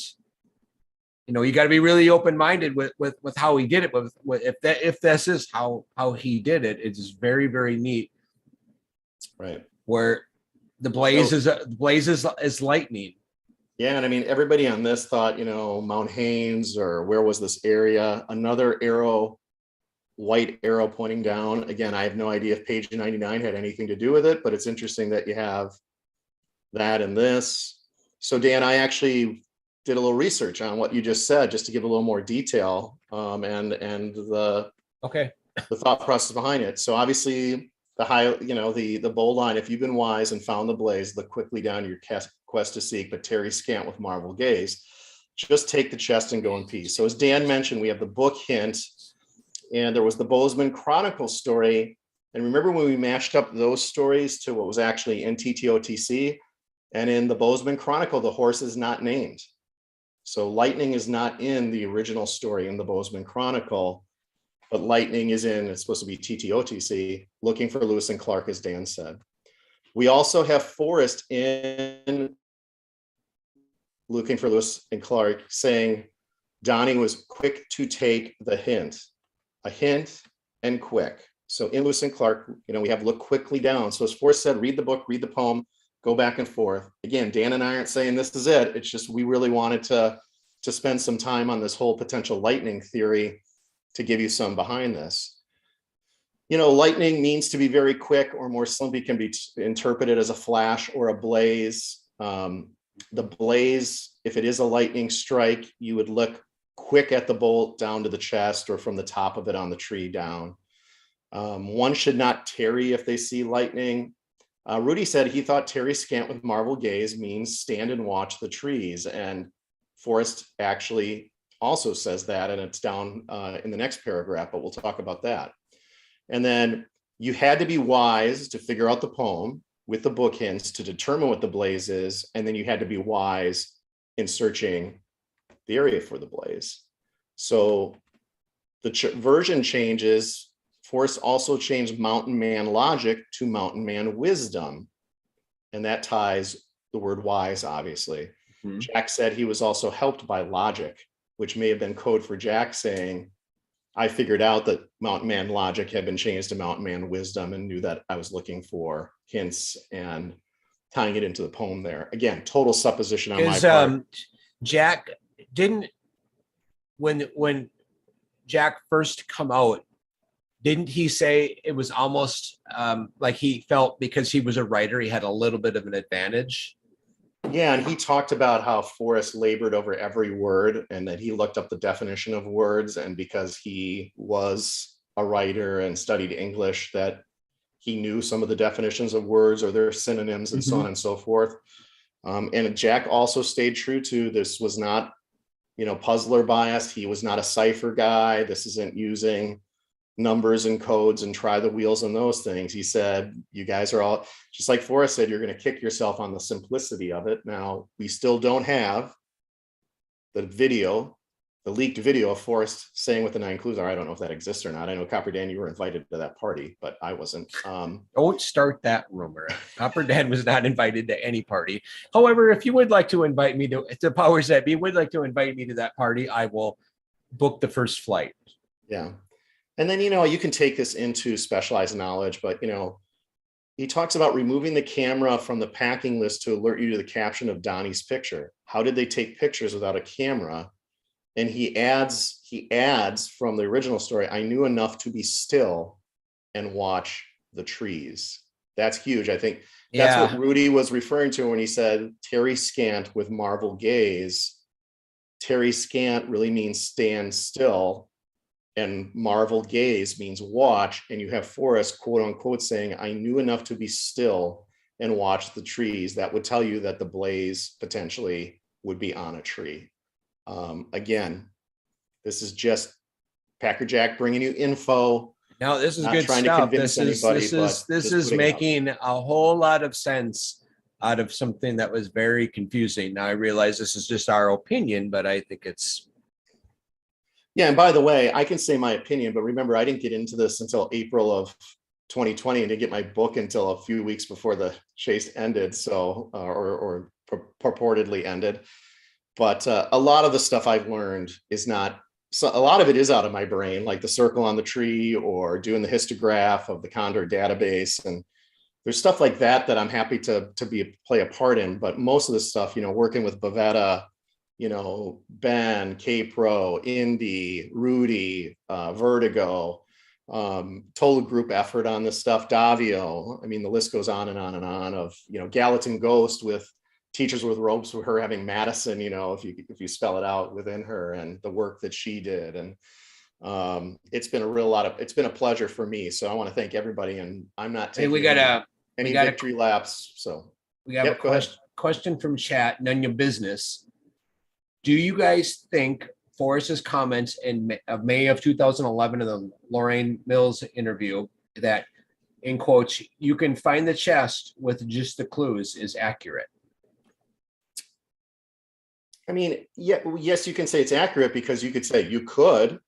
you got to be really open-minded with how he did it. But if this is how he did it, it's very, very neat. Right. Where the blaze is lightning. Yeah. And I mean, everybody on this thought, Mount Haynes, or where was this area? Another arrow, white arrow pointing down. Again, I have no idea if page 99 had anything to do with it, but it's interesting that you have that in this. So Dan, I actually did a little research on what you just said, just to give a little more detail, and the thought process behind it. So obviously the bold line, if you've been wise and found the blaze, look quickly down your quest to seek, but tarry scant with marvel gaze. Just take the chest and go in peace. So as Dan mentioned, we have the book hint, and there was the Bozeman Chronicle story. And remember when we mashed up those stories to what was actually in TTOTC, and in the Bozeman Chronicle, the horse is not named. So lightning is not in the original story in the Bozeman Chronicle, but lightning is it's supposed to be TTOTC, looking for Lewis and Clark, as Dan said. We also have Forrest in looking for Lewis and Clark saying Donnie was quick to take the hint, a hint and quick. So in Lewis and Clark, we have look quickly down. So as Forrest said, read the book, read the poem, go back and forth. Again, Dan and I aren't saying this is it. It's just we really wanted to spend some time on this whole potential lightning theory to give you some behind this. Lightning means to be very quick, or more simply can be interpreted as a flash or a blaze. The blaze, if it is a lightning strike, you would look quick at the bolt down to the chest, or from the top of it on the tree down. One should not tarry if they see lightning. Rudy said he thought tarry scant with marvel gaze means stand and watch the trees. And Forrest actually also says that, and it's down in the next paragraph, but we'll talk about that. And then you had to be wise to figure out the poem with the book hints to determine what the blaze is. And then you had to be wise in searching the area for the blaze. So the version changes. Forrest also changed mountain man logic to mountain man wisdom. And that ties the word wise, obviously. Mm-hmm. Jack said he was also helped by logic, which may have been code for Jack saying, I figured out that mountain man logic had been changed to mountain man wisdom, and knew that I was looking for hints and tying it into the poem there. Again, total supposition on my part. Jack didn't, when Jack first come out, didn't he say it was almost like he felt because he was a writer, he had a little bit of an advantage? Yeah, and he talked about how Forrest labored over every word, and that he looked up the definition of words, and because he was a writer and studied English, that he knew some of the definitions of words or their synonyms and so on and so forth. And Jack also stayed true to this was not, puzzler bias. He was not a cipher guy. This isn't using numbers and codes and try the wheels and those things. He said, you guys are all, just like Forrest said, you're going to kick yourself on the simplicity of it. Now, we still don't have the leaked video of Forrest saying what the 9 clues are. I don't know if that exists or not. I know Copper Dan, you were invited to that party, but I wasn't. Don't start that rumor. Copper Dan was not invited to any party. However, if you would like to invite me to powers that be would like to invite me to that party, I will book the first flight. Yeah. And then, you can take this into specialized knowledge, but, he talks about removing the camera from the packing list to alert you to the caption of Donnie's picture. How did they take pictures without a camera? And he adds from the original story, I knew enough to be still and watch the trees. That's huge. I think that's what Rudy was referring to when he said Terry Scant with Marvel gaze. Terry Scant really means stand still, and Marvel gaze means watch. And you have Forrest, quote unquote, saying, I knew enough to be still and watch the trees. That would tell you that the blaze potentially would be on a tree. Again, this is just Packer Jack bringing you info. No, this is not good trying stuff. to convince anybody, This is making a whole lot of sense out of something that was very confusing. Now I realize this is just our opinion, but I think it's. Yeah, and by the way, I can say my opinion, but remember, I didn't get into this until April of 2020 and didn't get my book until a few weeks before the chase ended, so or purportedly ended. But a lot of the stuff I've learned is not, so a lot of it is out of my brain, like the circle on the tree or doing the histograph of the Condor database. And there's stuff like that I'm happy to play a part in. But most of the stuff, working with Bavetta, Ben, K-Pro, Indy, Rudy, Vertigo, total group effort on this stuff, Davio. I mean, the list goes on and on and on of, Gallatin Ghost with Teachers with Ropes, with her having Madison, if you spell it out within her, and the work that she did. And it's been it's been a pleasure for me. So I want to thank everybody, and I'm not taking any victory laps. So we have a question from chat, none your business. Do you guys think Forrest's comments in May of 2011 in the Lorraine Mills interview that, in quotes, you can find the chest with just the clues is accurate? I mean, yes, you can say it's accurate, because you could say you could.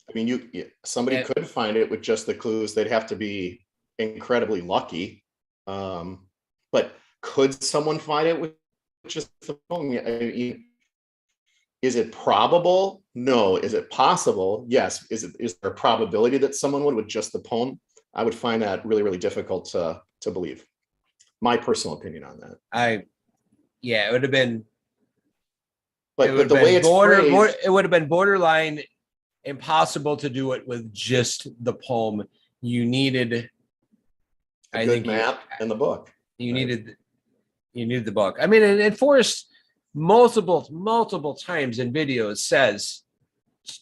I mean, somebody could find it with just the clues. They'd have to be incredibly lucky. But could someone find it with just the poem? I mean, is it probable? No. Is it possible? Yes. Is there a probability that someone would with just the poem? I would find that really, really difficult to believe. My personal opinion on that. It would have been. But the way it's phrased, it would have been borderline impossible to do it with just the poem. You needed a good map and the book. You needed the book. I mean, and Forrest multiple times in videos says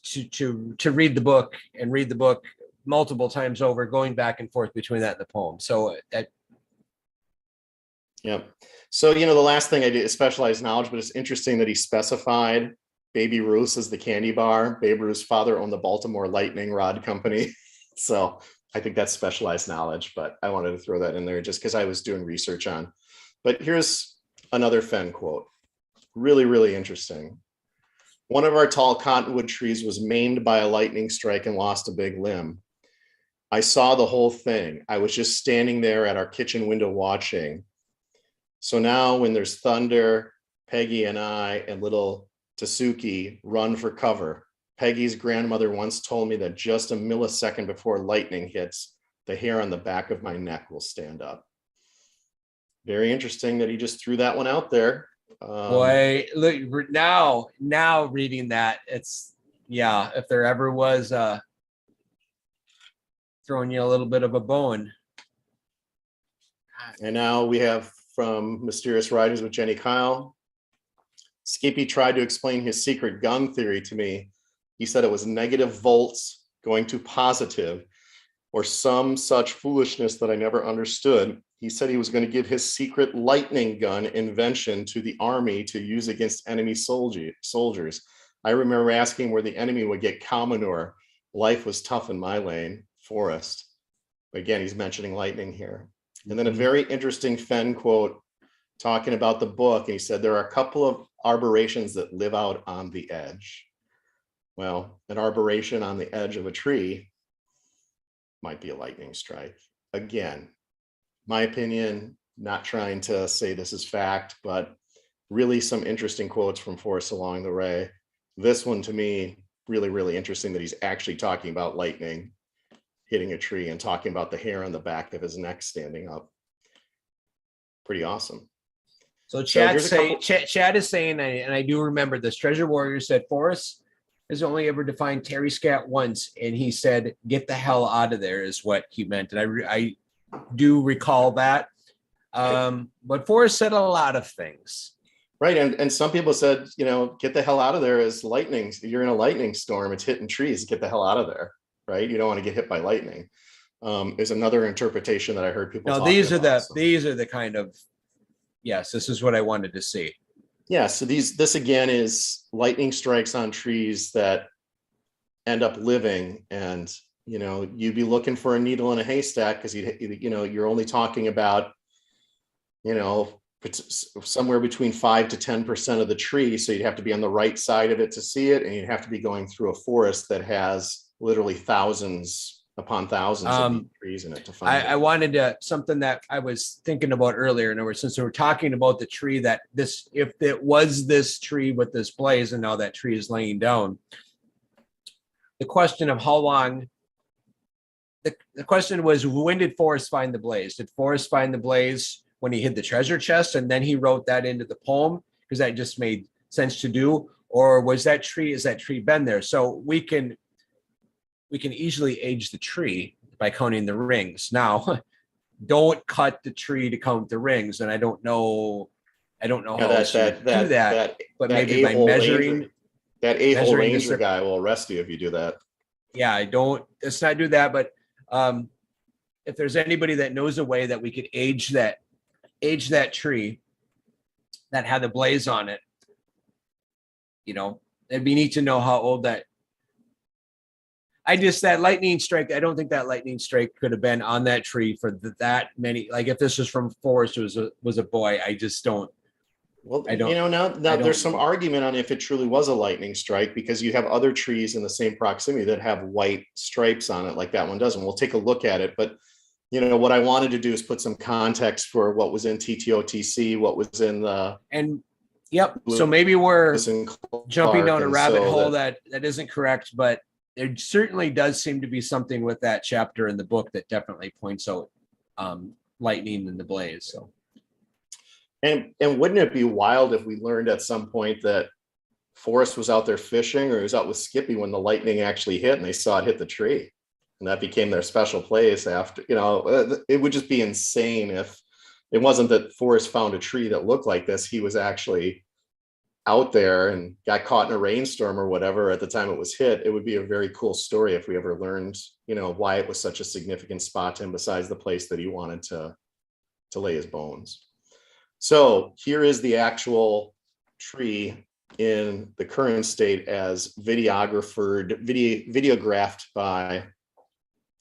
to read the book and read the book multiple times over, going back and forth between that and the poem. So that. Yeah. So, the last thing I did is specialized knowledge, but it's interesting that he specified Baby Ruth as the candy bar. Babe Ruth's father owned the Baltimore Lightning Rod Company. So I think that's specialized knowledge, but I wanted to throw that in there just because I was doing research on. But here's another Fenn quote. Really, really interesting. One of our tall cottonwood trees was maimed by a lightning strike and lost a big limb. I saw the whole thing. I was just standing there at our kitchen window watching. So now when there's thunder, Peggy and I and little Tasuki run for cover. Peggy's grandmother once told me that just a millisecond before lightning hits, the hair on the back of my neck will stand up. Very interesting that he just threw that one out there. Boy, look, now reading that, it's, if there ever was throwing you a little bit of a bone. And now we have from Mysterious Writings with Jenny Kyle. Skippy tried to explain his secret gun theory to me. He said it was negative volts going to positive. or some such foolishness that I never understood. He said he was going to give his secret lightning gun invention to the army to use against enemy soldiers. I remember asking where the enemy would get cow manure. Life was tough in my lane, forest. Again, he's mentioning lightning here. And then a very interesting Fenn quote talking about the book. And he said, there are a couple of arborations that live out on the edge. Well, an arboration on the edge of a tree might be a lightning strike. Again, my opinion, not trying to say this is fact, but really some interesting quotes from forests along the way. This one to me, really, really interesting that he's actually talking about lightning hitting a tree and talking about the hair on the back of his neck standing up. Pretty awesome. So Chad is saying, and I do remember this, Treasure Warrior said Forrest has only ever defined Terry Scat once, and he said, get the hell out of there is what he meant. And I do recall that. But Forrest said a lot of things. Right. And some people said, get the hell out of there is lightning. You're in a lightning storm. It's hitting trees. Get the hell out of there. Right. You don't want to get hit by lightning. Is another interpretation that I heard people. No, these are the kind of, yes, this is what I wanted to see. Yeah. So this again is lightning strikes on trees that end up living, and you'd be looking for a needle in a haystack because you're only talking about somewhere between 5 to 10% of the tree. So you'd have to be on the right side of it to see it, and you'd have to be going through a forest that has literally thousands upon thousands of trees in it to find it. I wanted to, something that I was thinking about earlier, and since we were talking about the tree that if it was this tree with this blaze and now that tree is laying down, the question of how long, the question was, when did Forrest find the blaze? Did Forrest find the blaze when he hid the treasure chest and then he wrote that into the poem because that just made sense to do? Or has that tree been there? So we can easily age the tree by counting the rings. Now, don't cut the tree to count the rings. And I don't know how else you do that, but maybe by measuring. That a-hole ranger guy will arrest you if you do that. Yeah, let's not do that. But if there's anybody that knows a way that we could age that tree that had the blaze on it, it'd be neat to know how old that lightning strike, I don't think that lightning strike could have been on that tree for that many. Like if this was from Forrest, was a boy, I just don't. Well, now there's some argument on if it truly was a lightning strike, because you have other trees in the same proximity that have white stripes on it like that one does. And we'll take a look at it. But, what I wanted to do is put some context for what was in TTOTC, what was in the. And yep. So maybe we're jumping down a rabbit hole that isn't correct, but there certainly does seem to be something with that chapter in the book that definitely points out lightning and the blaze. So. And wouldn't it be wild if we learned at some point that Forrest was out there fishing, or he was out with Skippy when the lightning actually hit and they saw it hit the tree, and that became their special place after, it would just be insane if it wasn't that Forrest found a tree that looked like this. He was actually out there and got caught in a rainstorm or whatever at the time it was hit. It would be a very cool story if we ever learned, why it was such a significant spot to him besides the place that he wanted to lay his bones. So here is the actual tree in the current state as videographed by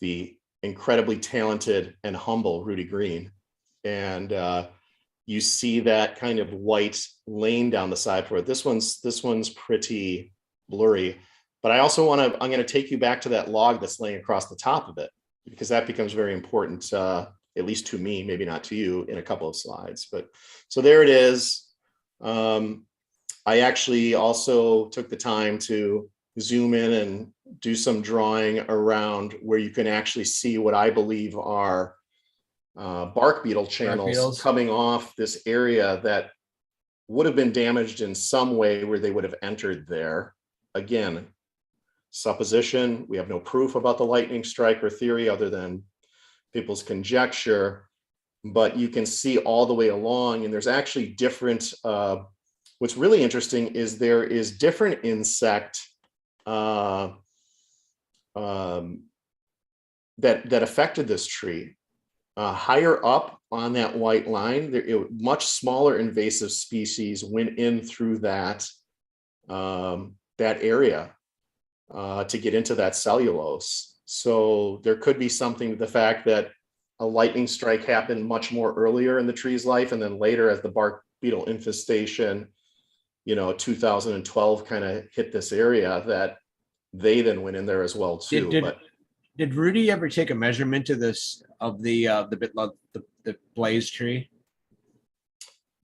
the incredibly talented and humble Rudy Green. And you see that kind of white lane down the side for it. This one's pretty blurry, but I'm going to take you back to that log that's laying across the top of it, because that becomes very important, at least to me, maybe not to you, in a couple of slides. But so there it is. I actually also took the time to zoom in and do some drawing around where you can actually see what I believe are bark beetle channels coming off this area that would have been damaged in some way where they would have entered there. Again, supposition. We have no proof about the lightning strike or theory other than people's conjecture, but you can see all the way along, and there's actually different, what's really interesting is there is different insect that affected this tree. Higher up on that white line, much smaller invasive species went in through that area to get into that cellulose. So there could be something to the fact that a lightning strike happened much more earlier in the tree's life, and then later as the bark beetle infestation, 2012 kind of hit this area, that they then went in there as well too. Did Rudy ever take a measurement of this of the blaze tree?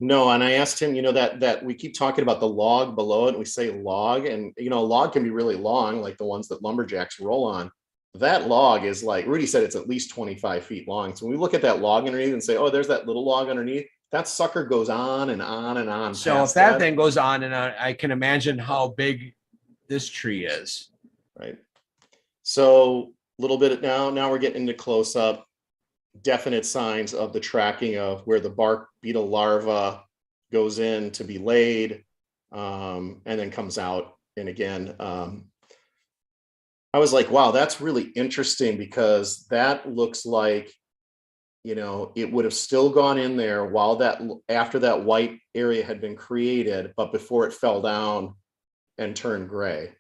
No, and I asked him, that we keep talking about the log below it, and we say log, and a log can be really long, like the ones that lumberjacks roll on. That log is, like Rudy said, it's at least 25 feet long. So when we look at that log underneath and say, oh, there's that little log underneath, that sucker goes on and on and on. So if that thing goes on and on, I can imagine how big this tree is. Right. So a little bit now we're getting into close up, definite signs of the tracking of where the bark beetle larva goes in to be laid, and then comes out. And again, I was like, wow, that's really interesting, because that looks like, it would have still gone in there after that white area had been created, but before it fell down and turned gray.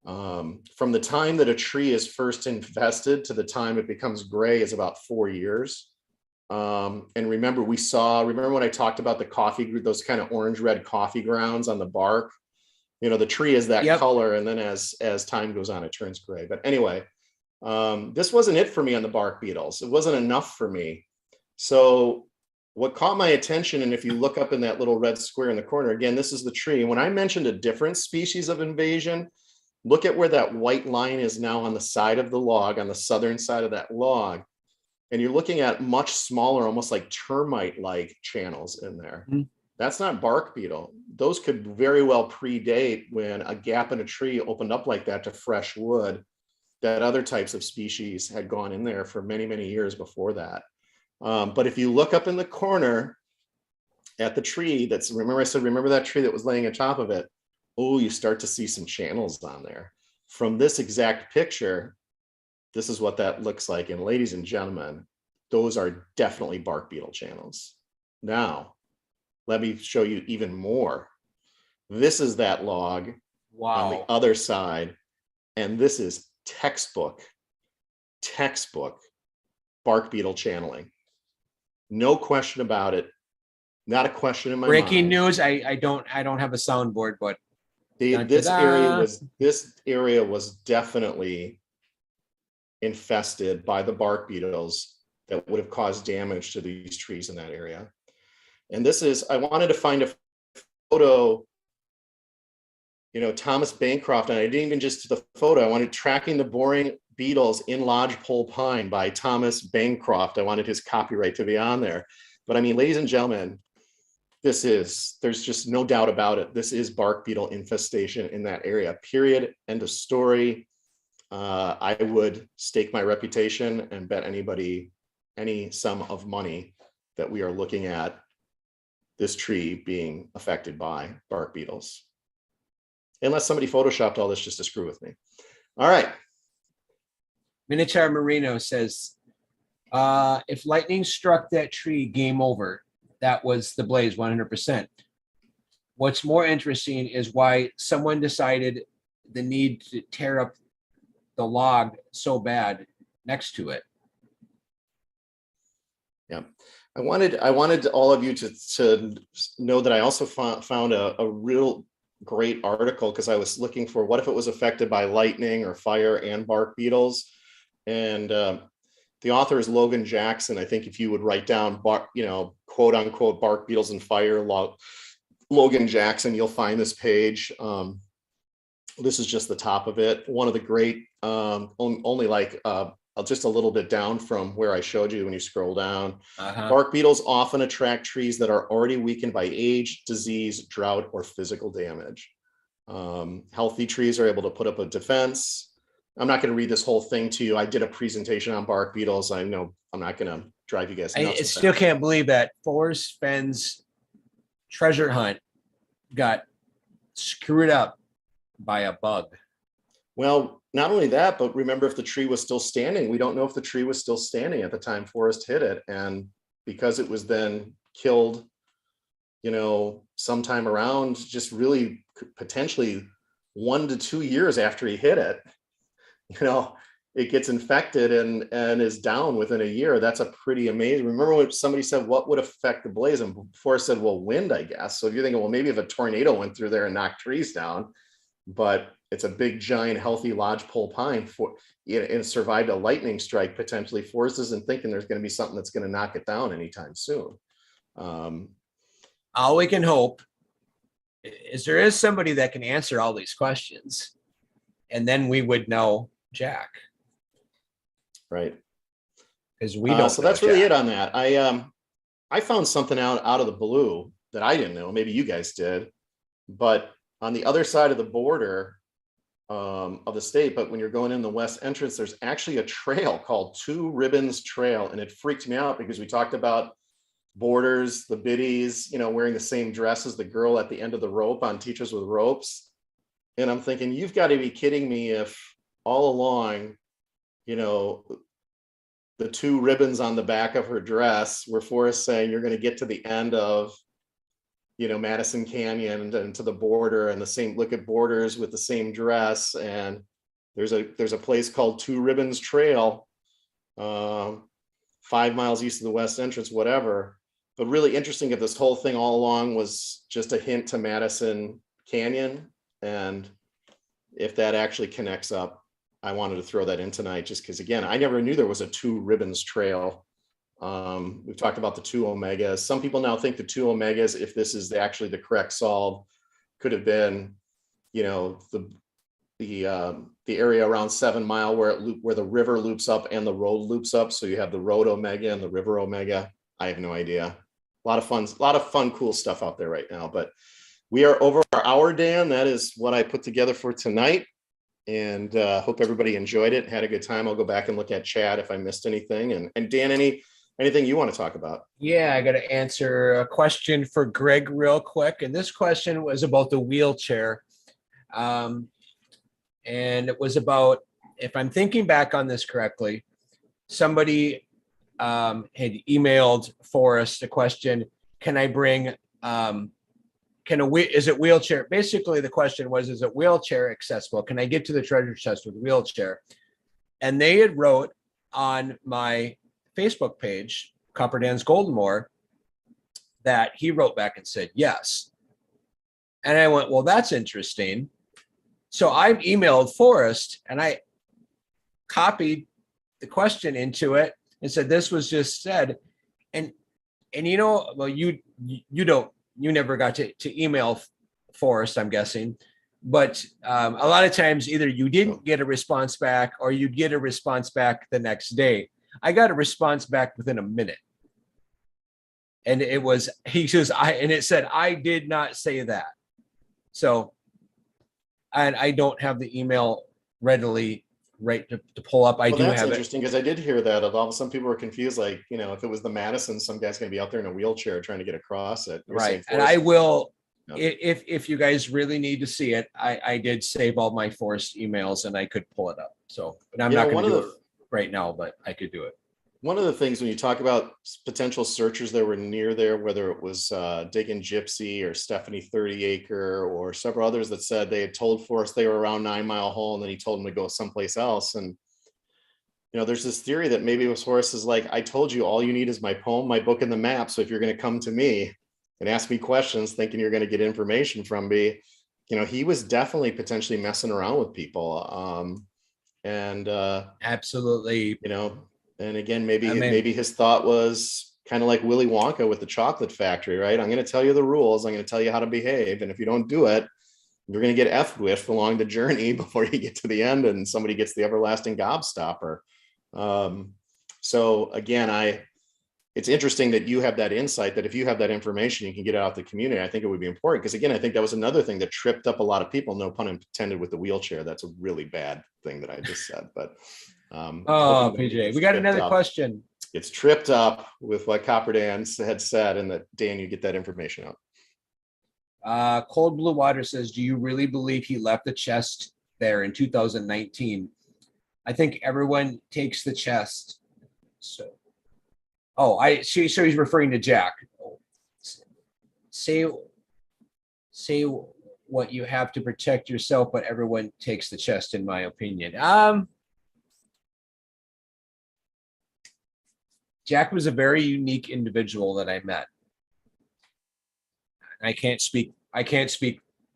From the time that a tree is first infested to the time it becomes gray is about 4 years. And remember when I talked about the coffee, those kind of orange red coffee grounds on the bark, the tree is that color. And then as time goes on, it turns gray. But anyway, this wasn't it for me on the bark beetles. It wasn't enough for me. So what caught my attention, and if you look up in that little red square in the corner, again, this is the tree. When I mentioned a different species of invasion, look at where that white line is now on the side of the log, on the southern side of that log. And you're looking at much smaller, almost like termite-like channels in there. Mm-hmm. That's not bark beetle. Those could very well predate when a gap in a tree opened up like that to fresh wood, that other types of species had gone in there for many, many years before that. But if you look up in the corner at the tree, remember that tree that was laying on top of it? Oh, you start to see some channels on there. From this exact picture, this is what that looks like. And ladies and gentlemen, those are definitely bark beetle channels. Now, let me show you even more. This is that log on the other side. And this is textbook bark beetle channeling. No question about it. Not a question in my mind. Breaking news. I don't have a soundboard, but this area was definitely infested by the bark beetles that would have caused damage to these trees in that area. And I wanted to find a photo, Thomas Bancroft, and I didn't even just the photo, I wanted Tracking the Boring Beetles in Lodgepole Pine by Thomas Bancroft. I wanted his copyright to be on there. But I mean, ladies and gentlemen, there's just no doubt about it. This is bark beetle infestation in that area, period. End of story. I would stake my reputation and bet anybody any sum of money that we are looking at this tree being affected by bark beetles. Unless somebody photoshopped all this just to screw with me. All right. Minotaur Marino says, if lightning struck that tree, game over. That was the blaze 100%. What's more interesting is why someone decided the need to tear up the log so bad next to it. Yeah, I wanted all of you to know that I also found a real great article, because I was looking for what if it was affected by lightning or fire and bark beetles. And the author is Logan Jackson. I think if you would write down, quote unquote, bark beetles and fire, Logan Jackson, you'll find this page. This is just the top of it. One of the great, only like just a little bit down from where I showed you when you scroll down. Bark beetles often attract trees that are already weakened by age, disease, drought, or physical damage. Healthy trees are able to put up a defense. I'm not going to read this whole thing to you. I did a presentation on bark beetles. I know I'm not going to drive you guys nuts. I still can't believe that Forrest Fenn's treasure hunt got screwed up by a bug. Well, not only that, but remember, if the tree was still standing, we don't know if the tree was still standing at the time Forrest hit it. And because it was then killed, sometime around just really potentially 1 to 2 years after he hit it, it gets infected and is down within a year. That's a pretty amazing. Remember when somebody said, what would affect the blaze? And Forrest said, well, wind, I guess. So if you're thinking, well, maybe if a tornado went through there and knocked trees down, but it's a big, giant, healthy lodgepole pine and survived a lightning strike potentially. Forrest isn't thinking there's going to be something that's going to knock it down anytime soon. All we can hope is there is somebody that can answer all these questions, and then we would know Jack. Right. Because we don't. So that's really it on that. I found something out of the blue that I didn't know. Maybe you guys did, but on the other side of the border of the state, but when you're going in the west entrance, there's actually a trail called Two Ribbons Trail, and it freaked me out because we talked about boarders, the biddies, wearing the same dress as the girl at the end of the rope on Teachers with Ropes, and I'm thinking, you've got to be kidding me if all along, the two ribbons on the back of her dress were Forrest saying you're going to get to the end of Madison Canyon and to the border, and the same look at borders with the same dress. And there's a place called Two Ribbons Trail, 5 miles east of the west entrance, whatever. But really interesting if this whole thing all along was just a hint to Madison Canyon, and if that actually connects up. I wanted to throw that in tonight just because, again, I never knew there was a Two Ribbons Trail. We've talked about the two omegas. Some people now think the two omegas, if this is actually the correct solve, could have been, the area around 7 Mile where the river loops up and the road loops up. So you have the road omega and the river omega. I have no idea. A lot of fun, cool stuff out there right now. But we are over our hour, Dan. That is what I put together for tonight. And hope everybody enjoyed it, had a good time. I'll go back and look at chat if I missed anything. And Dan, anything you want to talk about? Yeah, I got to answer a question for Greg real quick. And this question was about the wheelchair. And it was about, if I'm thinking back on this correctly, somebody had emailed Forrest a question, can I bring, is it wheelchair? Basically, the question was, is it wheelchair accessible? Can I get to the treasure chest with a wheelchair? And they had wrote on my Facebook page, Copper Dan's Goldenmore, that he wrote back and said yes. And I went, well, that's interesting. So I emailed Forrest and I copied the question into it and said, this was just said. And well, you never got to email Forrest, I'm guessing. But a lot of times either you didn't get a response back or you'd get a response back the next day. I got a response back within a minute. And it says, it said, I did not say that. So, and I don't have the email readily to pull up. I do have it. That's interesting because I did hear that. Some people were confused, like, if it was the Madison, some guy's going to be out there in a wheelchair trying to get across it. Right. And I will, if you guys really need to see it, I did save all my Forrest emails and I could pull it up. So, but I'm not going to do it right now, but I could do it. One of the things when you talk about potential searchers that were near there, whether it was Diggin' Gypsy or Stephanie 30 Acre or several others that said they had told Forrest they were around 9 Mile Hole and then he told them to go someplace else. And, there's this theory that maybe it was Forrest is like, I told you all you need is my poem, my book, and the map. So if you're going to come to me and ask me questions thinking you're going to get information from me, he was definitely potentially messing around with people. Absolutely. And again, maybe his thought was kind of like Willy Wonka with the chocolate factory, right? I'm going to tell you the rules. I'm going to tell you how to behave. And if you don't do it, you're going to get F with along the journey before you get to the end and somebody gets the everlasting gobstopper. So again, it's interesting that you have that insight that if you have that information, you can get it out to the community. I think it would be important because again, I think that was another thing that tripped up a lot of people, no pun intended, with the wheelchair. That's a really bad thing that I just said, but PJ, we got another question. It's tripped up with what Copper Dan had said, and that Dan, you get that information out. Cold Blue Water says, do you really believe he left the chest there in 2019. I think everyone takes the chest. So, so he's referring to Jack. Say what you have to protect yourself, but everyone takes the chest, in my opinion. Jack was a very unique individual that I met. I can't speak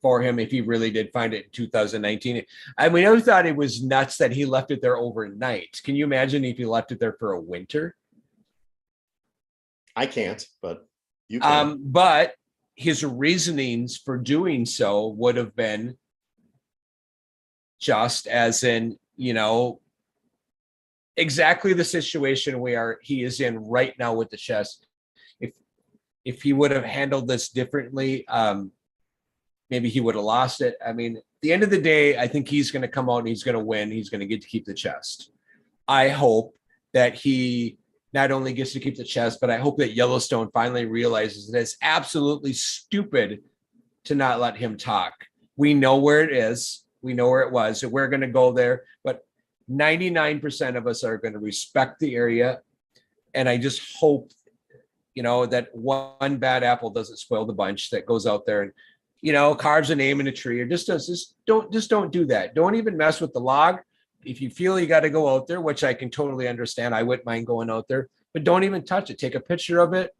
for him if he really did find it in 2019. I mean, I thought it was nuts that he left it there overnight. Can you imagine if he left it there for a winter? I can't, but you can. But his reasonings for doing so would have been just as in, exactly the situation he is in right now with the chest. If he would have handled this differently, maybe he would have lost it. I mean, at the end of the day, I think he's going to come out and he's going to win. He's going to get to keep the chest. I hope that he not only gets to keep the chest, but I hope that Yellowstone finally realizes that it's absolutely stupid to not let him talk. We know where it is. We know where it was. So we're going to go there. But 99% of us are going to respect the area. And I just hope, that one bad apple doesn't spoil the bunch, that goes out there and, carves a name in a tree, or just don't do that. Don't even mess with the log. If you feel you got to go out there, which I can totally understand, I wouldn't mind going out there, but don't even touch it. Take a picture of it.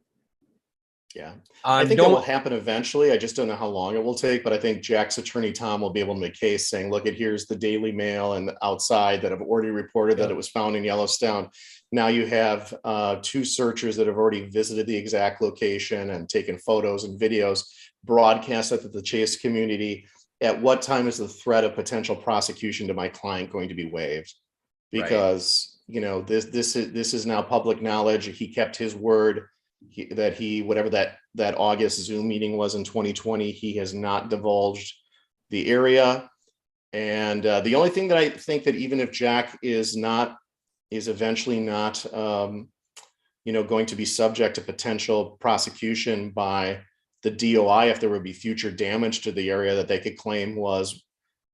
Yeah. I think it will happen eventually. I just don't know how long it will take, but I think Jack's attorney, Tom, will be able to make a case saying, look, here's the Daily Mail and outside that have already reported that it was found in Yellowstone. Now you have 2 searchers that have already visited the exact location and taken photos and videos, broadcast that to the chase community. At what time is the threat of potential prosecution to my client going to be waived? Because, this is now public knowledge. He kept his word. Whatever that August Zoom meeting was in 2020, he has not divulged the area. And the only thing that I think that even if Jack is eventually not, going to be subject to potential prosecution by the DOI, if there would be future damage to the area that they could claim was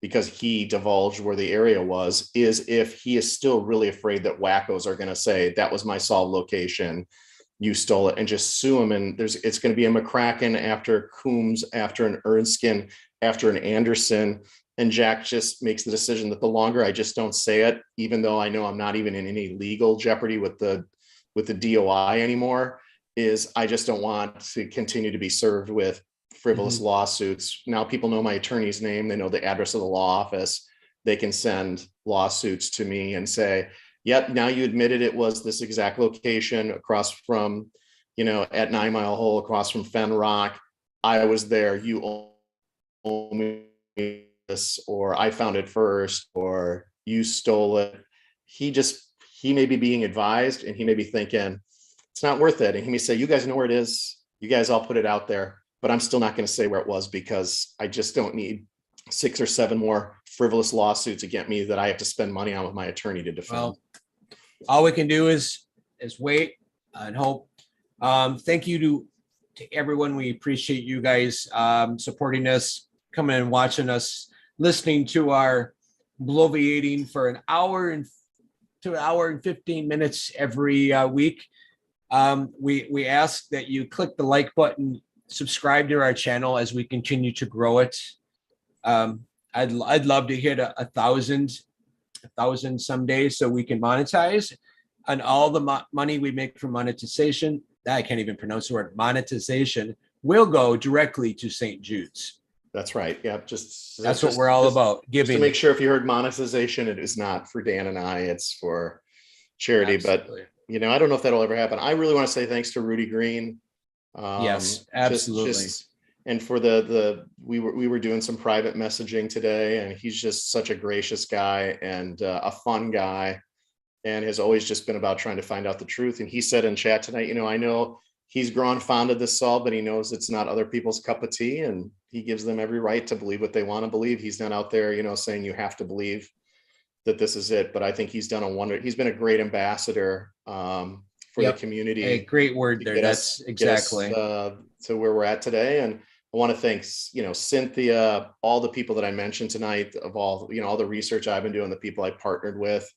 because he divulged where the area was, is if he is still really afraid that wackos are going to say, that was my solved location, you stole it, and just sue him. And it's going to be a McCracken after Coombs, after an Erskine, after an Anderson. And Jack just makes the decision that the longer I just don't say it, even though I know I'm not even in any legal jeopardy with the DOI anymore, is I just don't want to continue to be served with frivolous lawsuits. Now people know my attorney's name. They know the address of the law office. They can send lawsuits to me and say, yep, now you admitted it was this exact location across from, at 9 Mile Hole, across from Fen Rock. I was there. You owe me this, or I found it first, or you stole it. He may be being advised, and he may be thinking it's not worth it. And he may say, you guys know where it is. You guys all put it out there, but I'm still not going to say where it was because I just don't need 6 or 7 more frivolous lawsuits against me that I have to spend money on with my attorney to defend. Well, all we can do is wait and hope. Thank you to everyone. We appreciate you guys supporting us, coming and watching us, listening to our bloviating for an hour and 15 minutes every week. We ask that you click the like button, subscribe to our channel as we continue to grow it. I'd love to hit a thousand someday so we can monetize, and all the money we make from monetization, I can't even pronounce the word monetization, will go directly to St. Jude's. That's right. Yeah. That's what we're all about. Giving. Just to make sure, if you heard monetization, it is not for Dan and I, it's for charity. Absolutely. But I don't know if that'll ever happen. I really want to say thanks to Rudy Green. Yes, absolutely. And for we were doing some private messaging today, and he's just such a gracious guy and a fun guy, and has always just been about trying to find out the truth. And he said in chat tonight, I know he's grown fond of this solve, but he knows it's not other people's cup of tea, and he gives them every right to believe what they want to believe. He's not out there, saying you have to believe that this is it. But I think he's done a wonder. He's been a great ambassador for the community. A great word there. That's exactly to where we're at today. And I want to thank, Cynthia, all the people that I mentioned tonight, of all, all the research I've been doing, the people I partnered with.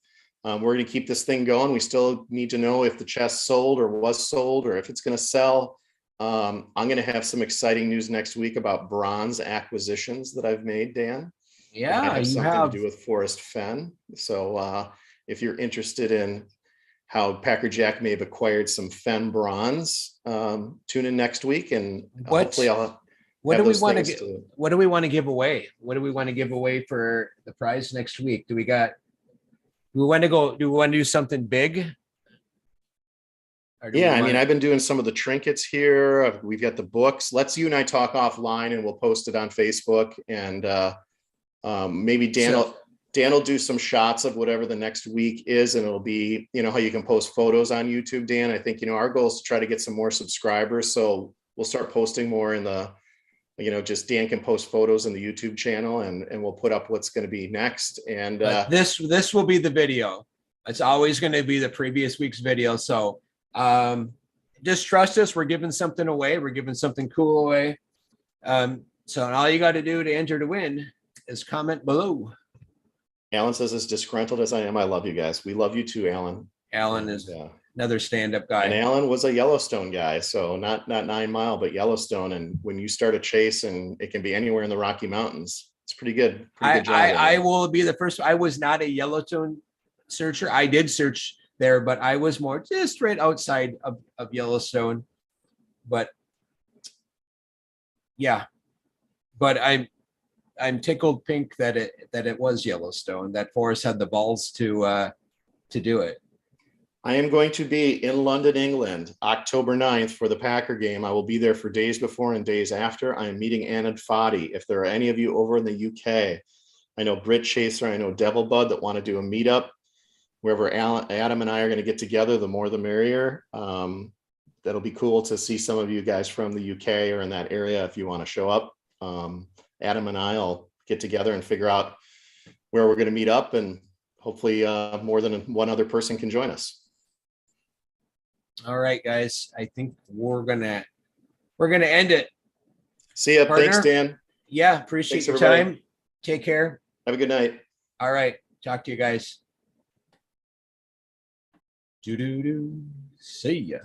We're going to keep this thing going. We still need to know if the chest sold or was sold or if it's going to sell. I'm going to have some exciting news next week about bronze acquisitions that I've made, Dan. Yeah, have you something have to do with Forrest Fenn. So if you're interested in how Packer Jack may have acquired some Fenn bronze, tune in next week, and hopefully I'll. What do we want to get? What do we want to give away? What do we want to give away for the prize next week? Do we want to go? Do we want to do something big? Yeah, I mean, I've been doing some of the trinkets here. We've got the books. Let's you and I talk offline, and we'll post it on Facebook. And maybe Dan will do some shots of whatever the next week is, and it'll be, how you can post photos on YouTube, Dan. I think, our goal is to try to get some more subscribers. So we'll start posting more in the, just Dan can post photos in the YouTube channel, and we'll put up what's going to be next. And this will be the video. It's always going to be the previous week's video. So just trust us. We're giving something away. We're giving something cool away. So all you got to do to enter to win is comment below. Alan says, as disgruntled as I am, I love you guys. We love you too, Alan. Alan is another stand-up guy. And Alan was a Yellowstone guy, so not 9 Mile, but Yellowstone. And when you start a chase, and it can be anywhere in the Rocky Mountains, it's pretty good. Job, I will be the first. I was not a Yellowstone searcher. I did search there, but I was more just right outside of Yellowstone. But yeah, but I'm tickled pink that it was Yellowstone, that Forrest had the balls to do it. I am going to be in London, England, October 9th for the Packer game. I will be there for days before and days after. I am meeting Anand Fadi. If there are any of you over in the UK, I know Brit Chaser, I know Devil Bud that want to do a meetup. Wherever Adam and I are going to get together, the more the merrier. That'll be cool to see some of you guys from the UK or in that area if you want to show up. Adam and I will get together and figure out where we're going to meet up, and hopefully more than one other person can join us. All right, guys. I think we're gonna end it. See ya. Partner. Thanks, Dan. Yeah, appreciate your time. Take care. Have a good night. All right. Talk to you guys. See ya.